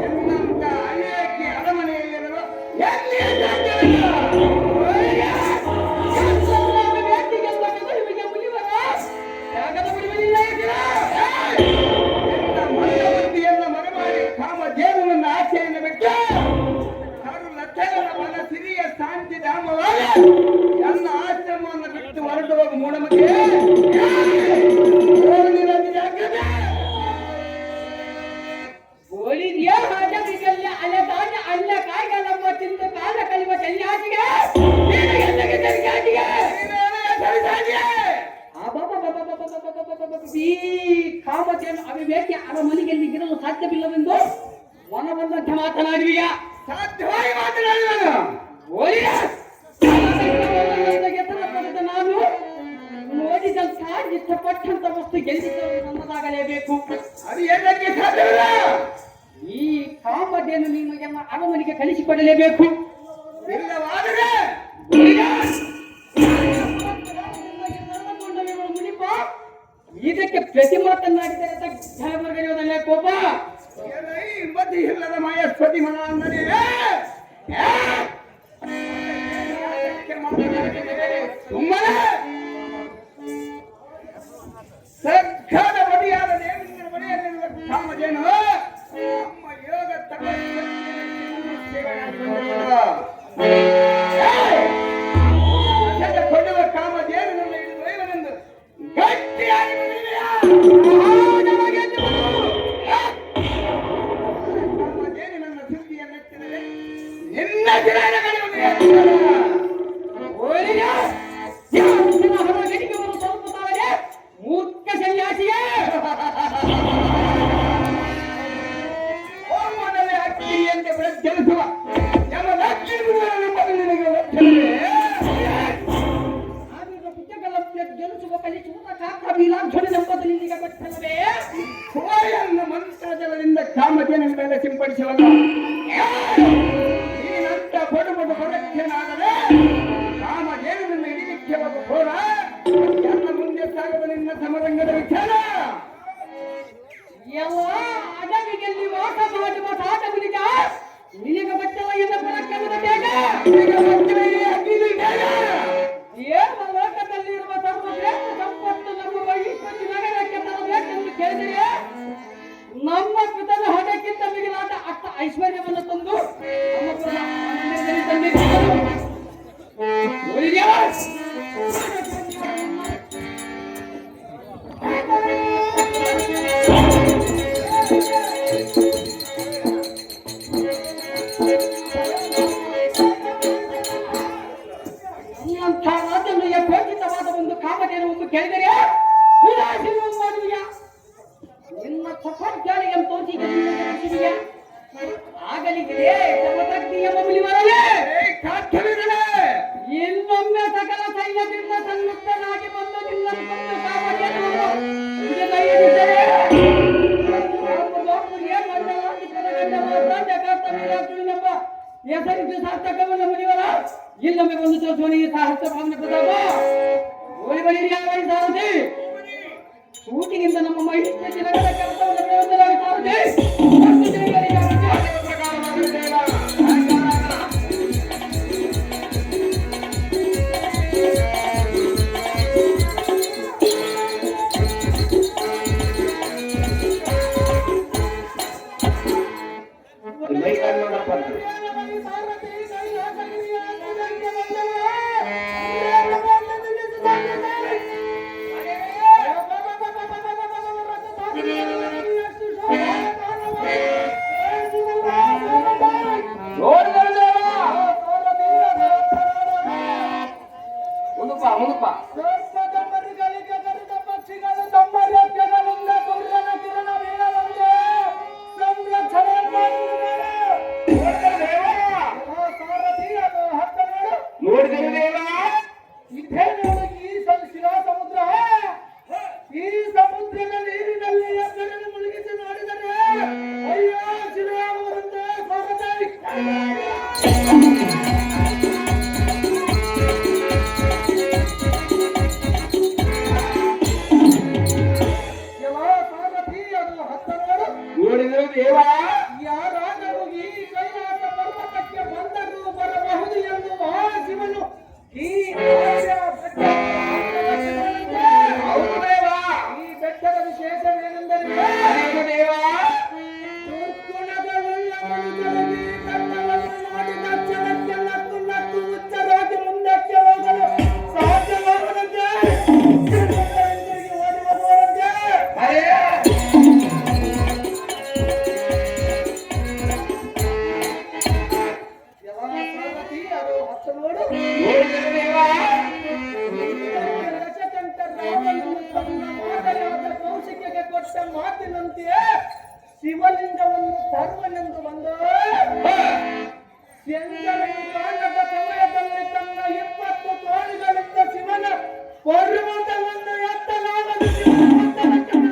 ಎನ್ನಂತ ಅನೇಕ ಅರಮನೆಯಲ್ಲಿರುವ ಎಲ್ಲಿ ಮಂದಬುದ್ಧಿಯನ್ನು ಮರೆಮಾಡಿ ಕಾಮಧೇನುವನ್ನು ಆಚೆಯನ್ನು ಬಿಟ್ಟು ಕರು ಲಕ್ಷಗಳ ಮನ ಸಿರಿಯ ಶಾಂತಿ ಧಾಮವಾಗಿ ನನ್ನ ಆಶ್ರಮವನ್ನು ಬಿಟ್ಟು ಹೊರಟು ಹೋಗ ಮೂಢಮತಿ. ಗೋಳಿದ್ಯಾ ಹಾಜರಿಗಲ್ಲ ಅಲೆದಾನ ಅಲ್ಲ ಕಾಯ್ಗಲಮ್ಮ ತಿಂದು ಕಾಲ ಕಲಿವ ಸನ್ಯಾಸಿಗೆ ಈ ಕಾಮಧೇನು ಅವಿವೇಕಿ ಅರಮನೆಯಲ್ಲಿ ಗಿರಲು ಸಾಧ್ಯವಿಲ್ಲವೆಂದು ವನ ಬಂದಂತೆ ಮಾತನಾಡುವಿಯ ಸಾಧ್ಯವಾಗಿ ಮಾತನಾಡುವನು. ಎತ್ತರ ಪಡೆದ ನಾನು ನೋಡಿದಂತ ಇಷ್ಟಪಟ್ಟಂತ ವಸ್ತು ಗೆಲ್ಲಿಸಲು ನನ್ನದಾಗಲೇಬೇಕು. ಅದು ಏನಕ್ಕೆ ಸಾಧ್ಯವಿಲ್ಲ. ಈ ಕಾಮಧೇನು ನೀನು ಎನ್ನ ಅರಮನೆಗೆ ಕಳಿಸಿಕೊಡಲೇಬೇಕು. ಇಲ್ಲವಾದರೆ ಮುನಿಪ ಇದಕ್ಕೆ ಪ್ರತಿ ಮಾತನಾಡಿದರೆ ಧರ್ಮಗರಿಯೋದಲ್ಲ ಕೋಪ. ಮತಿ ಇಲ್ಲದ ಮಾಯಸ್ಪತಿ ಮನ ಅಂದರೆ ಸುಮ್ಮನೆ ಸಗ್ಗದ ಬದಿಯಾದ ದೇವೇಂದ್ರ ಬಳಿಯಲ್ಲಿರುವ ಕಾಮಧೇನು ನಮ್ಮ ಯೋಗ ಕೊಡುವ ಕಾಮಧೇನನ್ನು ಹಿಡಿದು ಒಯ್ಯುವನೆಂದು ಗಟ್ಟಿಯಾಗಿ ಕಾಮಧೇನು ನನ್ನ ಸುದ್ದಿಯನ್ನೆತ್ತಿದರೆ ನಿನ್ನ ಮೂರ್ಖ ಸನ್ಯಾಸಿಯೇ ಹೋಮದಲ್ಲಿ ಅಗ್ನಿಯಂತೆ ಪ್ರಜ್ವಲಿಸುವ ಮಂತ್ರಜಲದಿಂದ ಕಾಮಧೇನಿನ ಮೇಲೆ ಸಿಂಪಡಿಸುವಲ್ಲ. ನೀನಂತ ಪಡು ಪಡು ಪ್ರದಕ್ಷಿಣಾದರೆ ಕಾಮಧೇನನ್ನು ಹಿಡಿಲಿಕ್ಕೆ ಹೋಗುವ ಹೋರ ಎಲ್ಲ ಮುಂದೆ ಸಾಗುವ ನಿನ್ನ ಸಮರಂಗದ ವಿಚಾರ. ಯಾವ ಅಡವಿಗೆಲ್ಲಿ ವಾಸ ಮಾಡುವ ಸಾಧಕನಿಗೆ ನಿನಗೆ ಬಚ್ಚವ ಎನ್ನ ಪರಕ್ಕೆಂಬುದ ಬೇಗ ಏನು ಲೋಕದಲ್ಲಿರುವ ಸರ್ವಶ್ರೇಷ್ಠ ಸಂಪತ್ತು ನಮ್ಮ ಮಹಿಷಪತಿ ನಗರಕ್ಕೆ ತರಬೇಕೆಂದು ಕೇಳಿದರೆ ನಮ್ಮ ಪಿತನ ಹೊಡೆಕ್ಕಿಂತ ಮಿಗಿಲಾದ ಅಷ್ಟ ಐಶ್ವರ್ಯವನ್ನು ತಂದು ನಮ್ಮ ಯಥೋಚಿತವಾದ ಒಂದು ಕಾಮಧೇನು ಒಂದು ಕೇಳಿದರೆ ಉದಾಸೀನ ಮಾಡುವಿಯ ನಿನ್ನ ಸಫರ್ಜಾಲಿಯನ್ನು ತೋರಿಸಿದೆಯಾ ಆಗಲಿಗೆ ಸಮತಜ್ಞೆಯ ಮುನಿವರೇ ಇನ್ನೊಮ್ಮೆ ಸಕಲ ಸೈನ್ಯದಿಂದ ಸನ್ಮುಕ್ತನಾಗಿ ಬಂದು ನಿನ್ನನ್ನು ಹೆಸರಿದ್ದು ಸಾರ್ಥಕವಲ್ಲ ಮುನಿವರ. ಇನ್ನೊಮ್ಮೆ ಬಂದು ತೋರಿಸುವ ಸಾಹಸ ಭಾವನೆ ಪ್ರತಾಪ ಓಡಿ ಬರೀ ತಾಯಿ ಸಾರಥಿ ಊಟಿಗಿಂತ ನಮ್ಮ ಮಹಿಳೆ ನಗರ ಕೆಲಸವನ್ನು ಪ್ರಯೋಜನವಾಗಿ ಮಾತಿನಂತೆಯೇ ಶಿವಲಿಂಗವನ್ನು ತರುವನೆಂದು ಬಂದು ಕಾಣದ ಸಮಯದಲ್ಲಿ ತನ್ನ 20 ತೋಳುಗಳಿಂದ ಶಿವನ ಪರ್ವತವನ್ನು ಎತ್ತಲಾಗದು.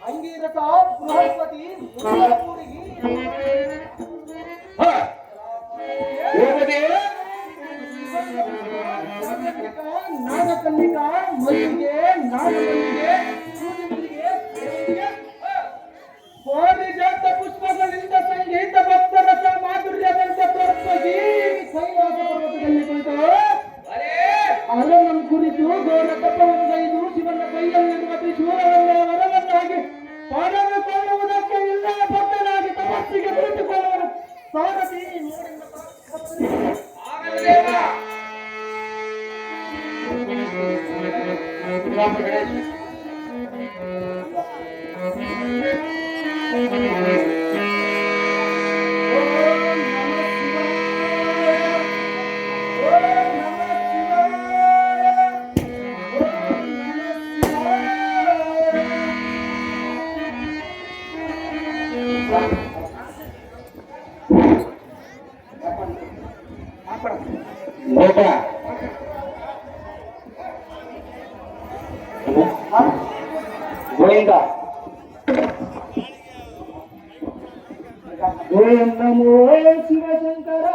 ಅಂಗೀರಸ ಬೃಹಸ್ಪತಿ ನಾಗಕನ್ನಿಕಾ ಮಲ್ಲಿಗೆ ನಾಗಮಲ್ಲಿಗೆ ಪಾರಿಜಾತ ಪುಷ್ಪಗಳಿಂದ ಸಂಗೀತ ಭಕ್ತರಸ ಮಾಧುರ್ಯದಂತ ತೋರ್ಪಗಿ ಕೈಲಾಸ ಪರ್ವತದಲ್ಲಿ ಕುಳಿತು ಅರವನ್ನು ಕುರಿತು ಘೋರ ತಪವನ್ನೈದು ಶಿವನ ಕೈಯಲ್ಲಿರುವ ತ್ರಿಶೂಲವನ್ನು ವರವನ್ನಾಗಿ ಪಡೆದುಕೊಳ್ಳುವುದಕ್ಕೆ ಇಲ್ಲ ಭಕ್ತನಾಗಿ ತಪಸ್ಸಿಗೆ ಬಿಟ್ಟುಕೊಳ್ಳುವನು ಸಾರಥಿ ಗೋವಿಂದ ಓಂ ನಮೋ ಶಿವಶಂಕರ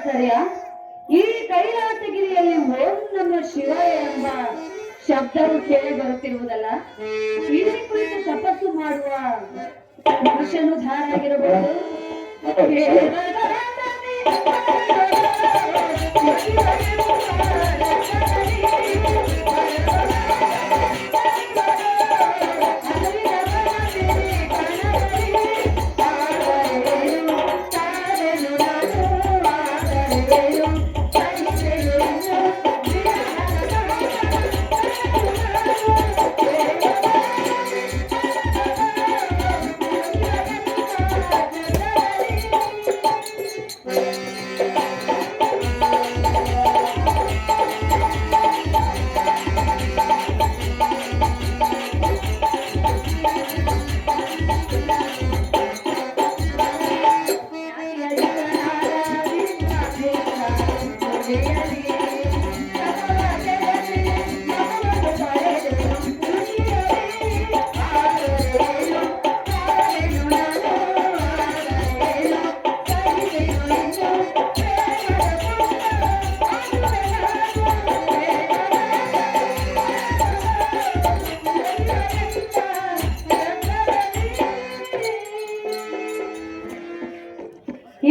ಆಚಾರ್ಯ, ಈ ಕೈಲಾಸಗಿರಿಯಲ್ಲಿ ಓಂ ನಮ್ಮ ಶಿವಾಯ ಎಂಬ ಶಬ್ದವು ಕೇಳಿ ಬರುತ್ತಿರುವುದಲ್ಲ, ಇಲ್ಲಿ ಕುರಿತು ತಪಸ್ಸು ಮಾಡುವ ಪುರುಷನು ಧಾರಾಗಿರಬಹುದು.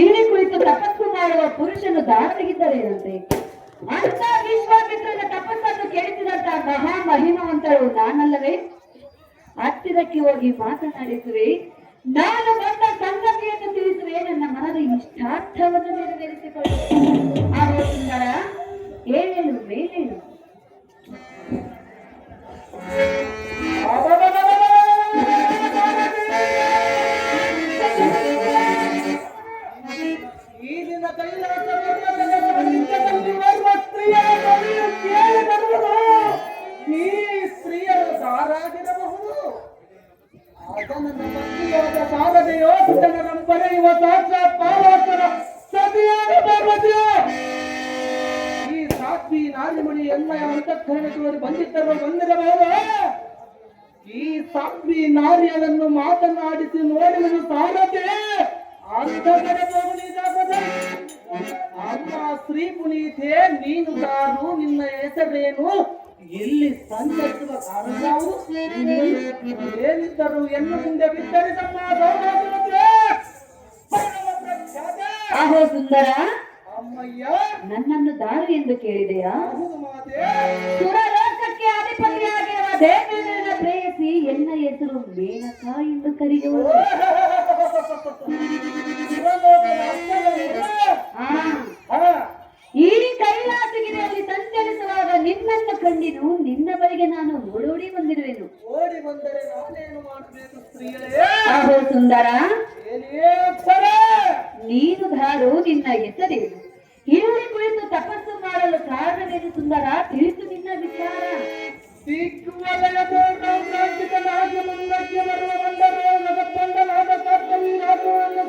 ಇಲ್ಲಿ ಕುಳಿತು ತಪಸ್ಸು ಮಾಡುವ ಪುರುಷನು ದಾಸಗಿದ್ದರೇನಂತೆ. ಅಂತ ವಿಶ್ವಾಮಿತ್ರನ ತಪಸ್ಸನ್ನು ಕೇಳಿಸಿದಂತಹ ಮಹಾ ಮಹಿಮವಂತರು ನಾನಲ್ಲವೇ? ಹತ್ತಿರಕ್ಕೆ ಹೋಗಿ ಮಾತನಾಡಿಸುವೆ, ನಾನು ಬಂದ ಸಂಗತಿಯನ್ನು ತಿಳಿಸುವೆ, ನನ್ನ ಮನದ ಇಷ್ಟಾರ್ಥವನ್ನು ನೆರವೇರಿಸಿಕೊಳ್ಳುವೆ. ಆಗ ಸುಂದರ, ಏನೇನು ಮೇಲೇನು? ಈ ದಿನ ಕೈಲಾಸ ಪರ್ವತದಲ್ಲಿ ಬರುವ ಸ್ತ್ರೀಯರ ಧ್ವನಿಯು ಕೇಳಿ ಬರುವುದು. ಈ ಸ್ತ್ರೀಯರು ದಾರಾಗಿರಬಹುದು. ಆಗ ನನ್ನ ಪತ್ನಿಯಾದ ಶಾರದೆಯೋ ಸುತನ ಪಡೆಯುವ ಸಾಕ್ಷಾತ್ ಪಾರ್ವತನ ಸತಿಯಾದ ಪಾರ್ವತಿಯೋ. ಈ ಸಾಕ್ಷಿ ನಾರಿಮಣಿ ಎಲ್ಲ ಅಂತಃಕರಣಕ್ಕೆ ಬಂದಿರಬಹುದು. ಈ ಸಾಕ್ಷಿ ನಾರಿಯರನ್ನು ಮಾತನಾಡಿಸಿ ನೋಡುವುದು ಸಾರದೆ ಅಮ್ಮ ಶ್ರೀ ಪುನೀತೆ, ನೀನು ಯಾರು? ನಿನ್ನ ಹೆಸರೇನು? ಎಲ್ಲಿ ಸಂಚರಿಸುವ ಕಾರಣ ಯಾವುದು? ಏನಿದ್ದರು ಎನ್ನು ಮುಂದೆ ಬಿತ್ತರಿಸಮ್ಮ. ಆಹೋ ಸುಂದರ, ಅಮ್ಮಯ್ಯ, ನನ್ನನ್ನು ದಾರಿ ಎಂದು ಕೇಳಿದೆಯಾ? ಹೌದು ಮಾತೆ. ಸುರಲೋಕಕ್ಕೆ ಅಧಿಪತಿಯಾಗಿರುವ ದೇವೇಂದ್ರನ ಪ್ರೇಯಸಿ ಎನ್ನ ಹೆಸರು ಮೇನಕ ಎಂದು ಕರೆಯುವುದು. ಈ ಕೈಲಾಸಗಿರಿಯಲ್ಲಿ ಸಂಚರಿಸುವಾಗ ನಿನ್ನನ್ನು ಕಂಡಿನು. ನಿನ್ನ ಬಳಿಗೆ ನಾನು ಓಡೋಡಿ ಬಂದಿರುವೆನು. ಓಡಿ ಬಂದರೆ ನಾನೇನು ಮಾಡಬೇಕು ಸ್ತ್ರೀಯರೇ? ಆಹೋ ಸುಂದರ, ಏನೇ ನೀನು ಧಾರು, ನಿನ್ನ ಹೆಸರೇನು? ಇಲ್ಲಿ ಕುಳಿತು ತಪಸ್ಸು ಮಾಡಲು ಕಾರಣವೇನು ಸುಂದರ? ತಿಳಿಸು ನಿನ್ನ ವಿಚಾರ.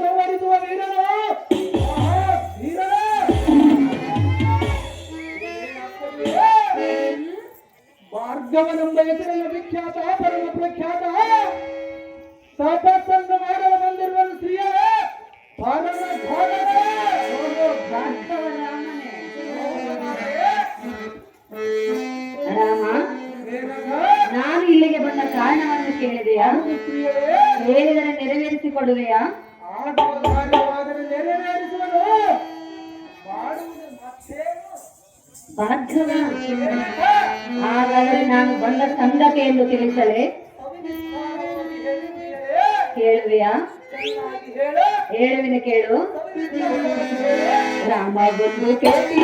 ಸಂವರಿಸುವ ವೀರನು ಭಾರ್ಗವನೆಂಬ ಹೆಸರಿನ ವಿಖ್ಯಾತ ಪರಮ ಪ್ರಖ್ಯಾತ ತಪಸ್ಸನ್ನು ಮಾಡಲು ಬಂದಿರುವ ಸ್ತ್ರೀಯರೇ ಪರಮ ರಾಮ, ನಾನು ಇಲ್ಲಿಗೆ ಬಂದ ಕಾರಣವನ್ನು ಕೇಳಿದೆಯಾ? ಹೇಳಿದರೆ ನೆರವೇರಿಸಿಕೊಡುವೆಯಾ? ಭಾರ್ಗವ, ಹಾಗಾದರೆ ನಾನು ಬಂದ ಸಂಗತಿಯನ್ನು ತಿಳಿಸಲೇ? ಕೇಳುವೆಯಾ? ಹೇಳುವಿನ ಕೇಳು. ರಾಮ ಬಂದು ಕೇಳಿ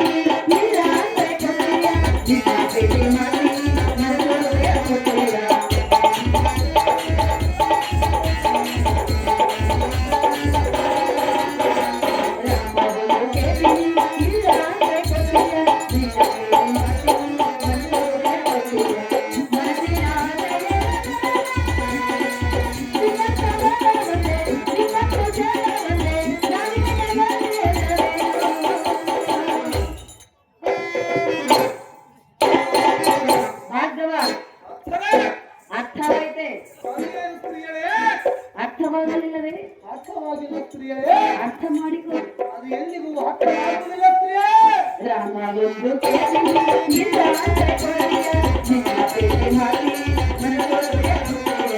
ಅರ್ಥವಾಗಲಿಲ್ಲವೇ? ಅರ್ಥವಾಗಿಲ್ಲ ಸ್ತ್ರೀಯರೇ. ಅರ್ಥ ಮಾಡಿಕೊ. ಅದು ಎಲ್ಲಿಗೂ ಅರ್ಥವಾಗುವುದಿಲ್ಲ ಒಂದು ಕೇಳಿ ಇಲ್ಲ ಅಂದ್ರೆ ಕೊಡಲಿಯ ನಿನ್ನ ಪ್ರೀತಿ ಮಾಡಿ ಮನದೊಳಗೆ ಹೃದಯ.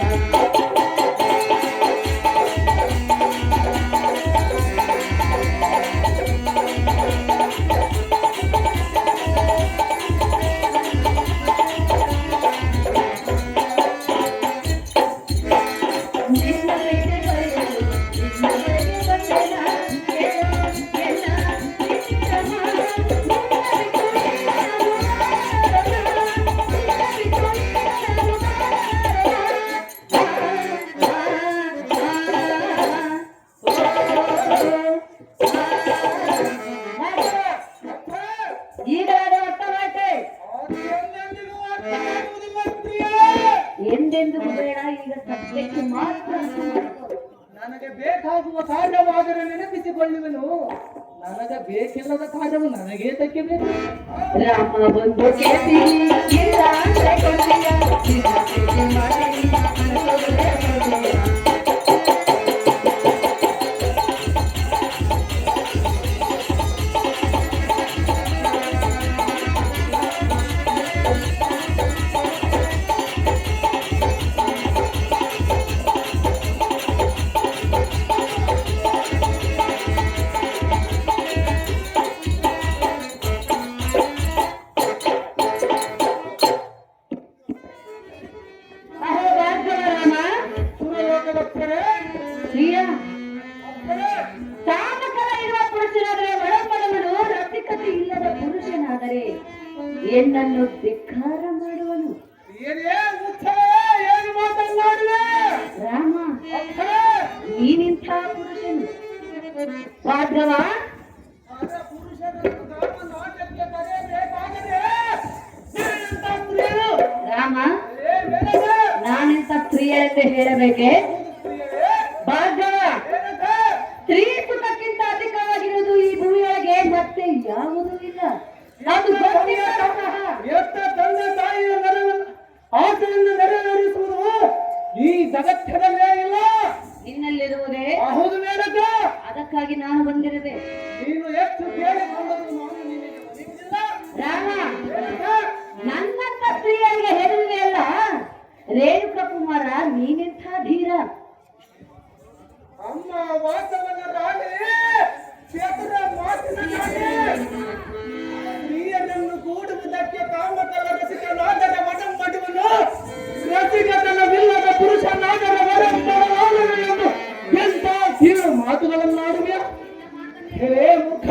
ಎಂದೆಂದಿಗೂ ಬೇಡ, ಈಗ ಸತ್ಯಕ್ಕೆ ಮಾತ್ರ ಅರ್ಥ ಮಾಡಿಕೊ. ನನಗೆ ಬೇಕಾಗುವ ಕಾರ್ಯವಾದರೆ ನೆನಪಿಸಿಕೊಳ್ಳುವೆನು, ನನಗೆ ಬೇಕಿಲ್ಲದ ಕಾರ್ಯವು ನನಗೇ ತಕ್ಕಿಬೇಕು. ರಾಮ ಬಂದು ಕೇಳಿ ಇಲ್ಲ ಅಂದ್ರೆ ಕೊಡಲಿಯ ನಿನ್ನ ಪ್ರೀತಿ ಮಾಡಿ ಮನದೊಳಗೆ ಹೃದಯ. ಪ್ರಿಯ ಕಾಮಕರ ಇರುವ ಪುರುಷನಾದರೆ ಒಳಪಡುವನು, ರಸಿಕತೆ ಇಲ್ಲದ ಪುರುಷನಾದರೆ ಹೆಣ್ಣನ್ನು ಧಿಕ್ಕಾರ ಮಾಡುವನು. ಏನು ಮಾತನಾಡುವೆ ರಾಮ, ನೀನಿಂಥ ಪುರುಷನು. ಭಾರ್ಗವ, ರಾಮ, ನಾನೆಂತ ಸ್ತ್ರೀಯ ಎಂದು ಹೇಳಬೇಕೆ? ಭಾರ್ಗವ, ಸ್ತ್ರೀ ಸುಖಕ್ಕಿಂತ ಅಧಿಕವಾಗಿರುವುದು ಈ ಭೂಮಿಯೊಳಗೆ ಮತ್ತೆ ಯಾವುದೂ ಇಲ್ಲ. ಅದು ಗೊತ್ತಿಲ್ಲ ಸಹ. ಎತ್ತ ತಂದೆ ತಾಯಿಯ ಆಸೆಯನ್ನು ನೆರವೇರಿಸುವುದು ಈ ಜಗತ್ತಿನಲ್ಲೇ ಇಲ್ಲ. ನಿನ್ನಲ್ಲಿರುವುದೇ ಹೌದು ಮೇಡಕ, ಅದಕ್ಕಾಗಿ ನಾನು ಬಂದಿರುವೆ. ನೀನು ಎಷ್ಟು ಕೇಳಿಕೊಂಡರೂ ನಾನು ನಿನಗೆ ಒಲಿಯುವುದಿಲ್ಲ. ರಾಮ, ನನ್ನಂತ ಸ್ತ್ರೀಯರಿಗೆ ಹೆದರುವೆ ಅಲ್ಲ. ರೇಣುಕ ಕುಮಾರ, ನೀನೆಂಥ ಧೀರ. ಅಮ್ಮ ವಾಸವನ ರಾಣಿ, ಚತುರ ಮಾತಿನ ರಾಣಿ, ಸ್ತ್ರೀಯರನ್ನು ಕೂಡುವುದಕ್ಕೆ ಕಾಮಕರ ರಸಿಕನಾದರೆ ವಟಂ ಮಾಡುವನು, ರಸಿಕತನವಿಲ್ಲದ ಪುರುಷನಾದರೆ ವರಂ ಕೊಡಲಾರನು ಎಂದು ಎಂಥ ಧೀರ ಮಾತುಗಳನ್ನಾಡುವೆ. ಹೇ ಮುಖ,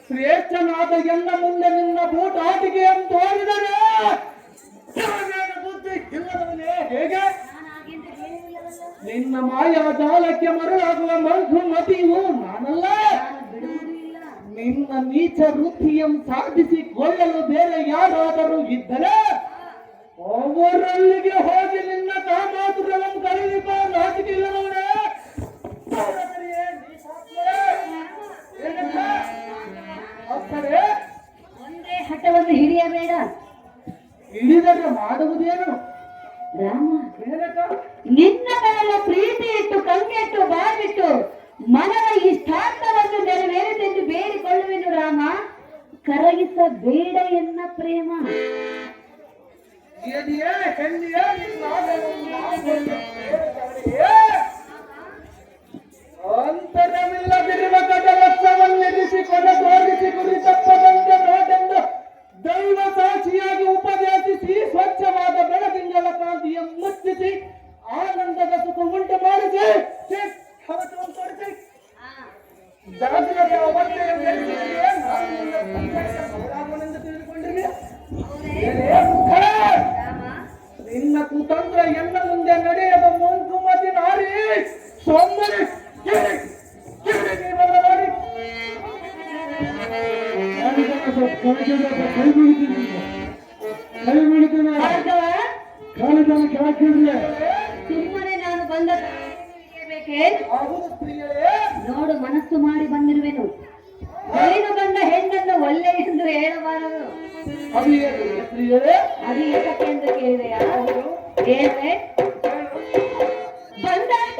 ಶ್ರೇಷ್ಠನಾದ ಎಲ್ಲ ಮುಂದೆ ನಿನ್ನ ಬೂಟಾಟಿಕೆ ಎಂದು ತೋರಿದರೆ ಬುದ್ಧಿ ಇಲ್ಲದವನೇ ಹೇಗೆ? ನಿನ್ನ ಮಾಯಾ ಜಾಲಕ್ಕೆ ಮರಳಾಗುವ ಮಧುಮತಿಯು ನಾನಲ್ಲ. ನಿನ್ನ ನೀಚ ವೃತ್ತಿಯನ್ನು ಸಾಧಿಸಿಕೊಳ್ಳಲು ಬೇರೆ ಯಾರಾದರೂ ಇದ್ದರೆ ಅವರಲ್ಲಿಗೆ ಹೋಗಿ ನಿನ್ನ ಕಾಮಾತುರವನ್ನು ಕರೆದಿದ್ದ ನಾಚಿಕೆ ಇಲ್ಲದವನೇ. ಒಂದೇ ಹಠವನ್ನು ಹಿಡಿಯಬೇಡ. ಹಿಡಿದರೆ ಮಾಡುವುದೇನು? ರಾಮ, ನಿನ್ನ ಮೇಲೆ ಪ್ರೀತಿ ಇಟ್ಟು ಕಂಗೆಟ್ಟು ಬಾಗಿಟ್ಟು ಮನವ ಇಷ್ಟಾರ್ಥವನ್ನು ನೆರವೇರಿಸೆಂದು ಬೇಡಿಕೊಳ್ಳುವೆನು. ರಾಮ, ಕರಗಿಸಬೇಡ ಎನ್ನ ಪ್ರೇಮ. ಅಂತರವಿಲ್ಲದಿರುವ ಕಡಲಕ್ಷವನ್ನೆದಿಸಿ ಕೊಡದೋರಿಸಿ ಗುರಿ ತಪ್ಪದಂತೆ ನೋಡೆಂದು ದೈವ ಸಾಕ್ಷಿಯಾಗಿ ಉಪದೇಶಿಸಿ ಸ್ವಚ್ಛವಾದ ಬೆಳದಿಂಗಳ ಕಾಂತಿಯ ಮುಚ್ಚಿಸಿ ಆನಂದದ ಸುಖ ಉಂಟು ಮಾಡಿಸಿ ಕವಚವನ್ನು ತೊಡಿಸಿ ಜಾಗೃತ ಅವಸ್ಥೆಯ ಬೆಳೆಸಿದೆಯೇ ನಾನು ನಿನ್ನ ಸಂತೋಷ ಬದಲಾವಣೆಂದು ತಿಳಿದುಕೊಂಡಿರಿ. ನಿನ್ನ ಕುತಂತ್ರ ಎನ್ನ ಮುಂದೆ ನಡೆಯದ ಮಂಕುಮತಿ ನಾರಿ ಸೊಮ್ಮನೆ ಸುಮ್ಮನೆ ನಾನು ಬಂದ ನೋಡು, ಮನಸ್ಸು ಮಾಡಿ ಬಂದಿರುವೆನು. ಏನು ಬಂದ ಹೆಣ್ಣನ್ನು ಒಳ್ಳೆ ಎಂದು ಹೇಳಬಾರದು. ಅದು ಏಕಕ್ಕೆ ಎಂದು ಕೇಳಿದೆಯಾ? ಹೇಳಿದೆ ಬಂದಂತ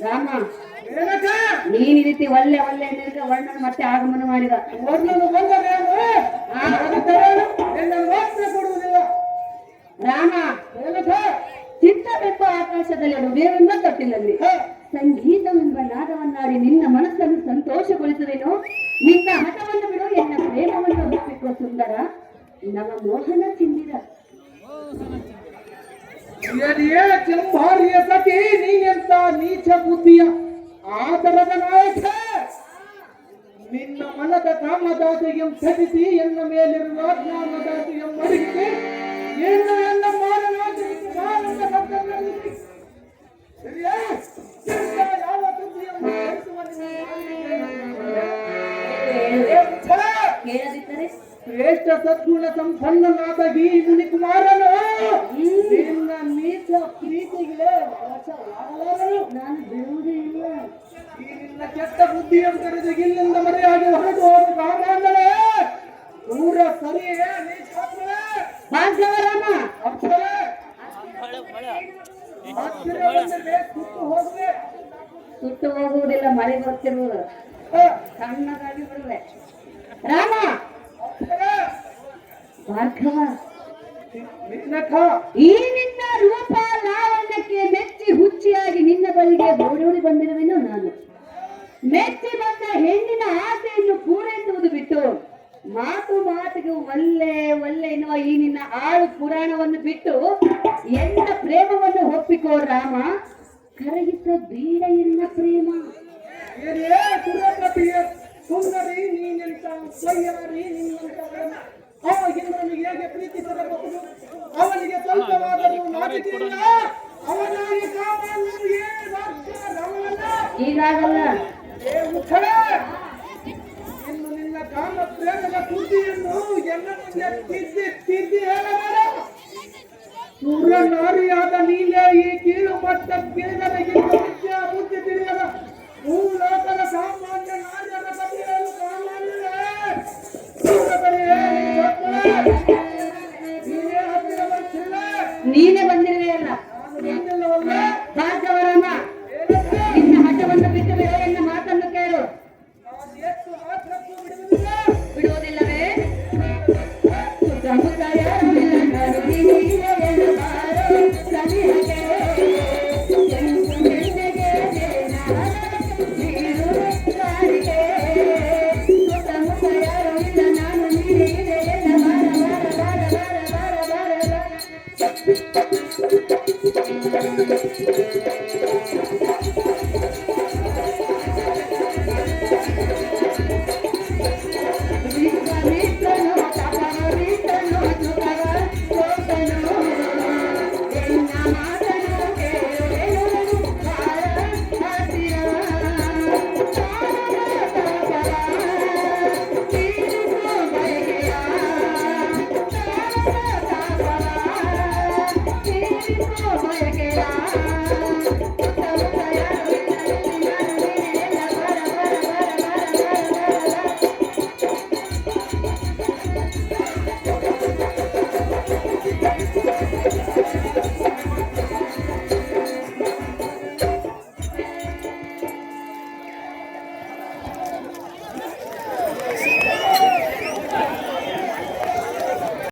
ರಾಮ ನೀನ್ ಈ ರೀತಿ ಒಳ್ಳೆ ಒಳ್ಳೆ ನಿರ್ಗ ವರ್ಣನ ಮತ್ತೆ ಆಗಮನ ಮಾಡಿದ ರಾಮ ಚಿತ್ತವೆಂಬ ಆಕಾಶದಲ್ಲಿ ಬೇರೆಂಬ ತೊಟ್ಟಿಲಲ್ಲಿ ಸಂಗೀತವೆಂಬ ನಾದವನ್ನಾಡಿ ನಿನ್ನ ಮನಸ್ಸನ್ನು ಸಂತೋಷಗೊಳಿಸುವೆನು. ನಿನ್ನ ಹಠವನ್ನು ಬಿಡು, ಎನ್ನ ಪ್ರೇಮವನ್ನು ಒಪ್ಪಿಕೋ ಸುಂದರ ನವ ಮೋಹನ ಚಿಂದಿರ. ಚಂಬಾರಿಯ ಸಖಿ ನೀನೆಂತ ನೀಚ ಬುದ್ಧಿಯ ಆದರದ ನಾಯಕ, ನಿನ್ನ ಮನದ ಕಾಮದಾಸೆಯಂ ತ್ಯಜಿಸಿ ಎನ್ನ ಮೇಲಿರುವ ಜ್ಞಾನದಾಸೆಯಂ ಮಡಿಸಿ ಏನು ಎನ್ನ ಮಾನವಾಸನಿಗೆ ಮಾನವ ಶಬ್ದಗಳಲ್ಲಿ ಸರಿಯಾ ಯಾವ ಸುದ್ದಿಯನ್ನು ಕೇಳದಿದ್ದರೆ ಶ್ರೇಷ್ಠ ಸದ್ಗುಣ ಸಂಪನ್ನನಾದ ಈ ಮುನಿಕುಮಾರನು ನಿನ್ನ ನೀಚ ಪ್ರೀತಿಗೆ ವಶವಾಗಲಾರನು. ನಾನು ಬಿಡುವುದೇ ಇಲ್ಲ. ಈ ನಿನ್ನ ಕೆಟ್ಟ ಬುದ್ಧಿಯನ್ನು ಕರೆದು ಇಲ್ಲಿಂದ ಮರೆಯಾಗಿ ಹೊರಟು ಹೋಗಿ ಕಾಮಾಂಡಲೇ ದೂರ ಸರಿಯೇ ನೀಚಾತ್ಮವೇ ಭಾಗ್ಯವರಾಮ ಅಪ್ಸರೇ ಆಶ್ಚರ್ಯವಂತೆ ಸುಟ್ಟು ಹೋಗುವೆ. ಸುಟ್ಟು ಹೋಗುವುದಿಲ್ಲ, ಮಳೆ ಬರ್ತಿರುವುದು ಸಣ್ಣದಾಗಿ ಬಿಡುವೆ. ರಾಮ ಭಾರ್ಗವ ಈ ನಿನ್ನ ರೂಪ ಲಾವಣ್ಯಕ್ಕೆ ಮೆಚ್ಚಿ ಹುಚ್ಚಿಯಾಗಿ ನಿನ್ನ ಬಳಿಗೆ ಓಡೋಡಿ ಬಂದಿರುವೆನು. ನಾನು ಮೆಚ್ಚಿ ಬಂದ ಹೆಣ್ಣಿನ ಆಸೆಯನ್ನು ಪೂರೈಸುವುದು ಬಿಟ್ಟು ಮಾತು ಮಾತಿಗೆ ಒಳ್ಳೆ ಒಳ್ಳೆ ಎನ್ನುವ ಈ ನಿನ್ನ ಆಳು ಪುರಾಣವನ್ನು ಬಿಟ್ಟು ಎನ್ನ ಪ್ರೇಮವನ್ನು ಒಪ್ಪಿಕೋ ರಾಮ. ಕರಗಿಸ ಬೇಡ ಎನ್ನ ಪ್ರೇಮ. ಸುಂದರಿ ನೀನೆಂತ ಸಯ್ಯಾರಿ ನಿನ್ನಂತ ಇಂದ್ರನಿಗೆ ಹೇಗೆ ಪ್ರೀತಿಸಬಹುದು? ಅವನಿಗೆ ಸ್ವಲ್ಪವಾದರೂ ನಾಚಿಕೆಯಿಲ್ಲ. ಅವನಾಗಿ ಈಗಾಗಲ್ಲ ಇನ್ನು ನಿನ್ನ ಕಾಮ ಪ್ರೇಮದ ಸುದ್ದಿಯನ್ನು ಎಲ್ಲ ಮುಂದೆ ತಿದ್ದಿ ಹೇಳಬೇಡ. ಸೂರ್ಯ ನಾರಿಯಾದ ನೀನೇ ಈ ಕೀಳು ಮಟ್ಟ ಕೇಳರಿಗಿಂತ ವಿದ್ಯಾ ಬುದ್ಧಿ ತಿಳಿಯದ ಭೂಲೋಕದ ಸಾಮಾನ್ಯ ನಾರ್ಯರ ಬದಿಯಲು ಸಾಮಾನ್ಯವೇ ನೀನೇ ಬಂದಿರುವೆಯಲ್ಲ ಭಾರ್ಗವರಾಮ. ನಿನ್ನ ಹಠವನ್ನು ಬಿಟ್ಟು ಬೇರೆ ಎನ್ನ ಮಾತನ್ನು ಕೇಳು. ಬಿಡುವುದಿಲ್ಲವೇ? Thank you.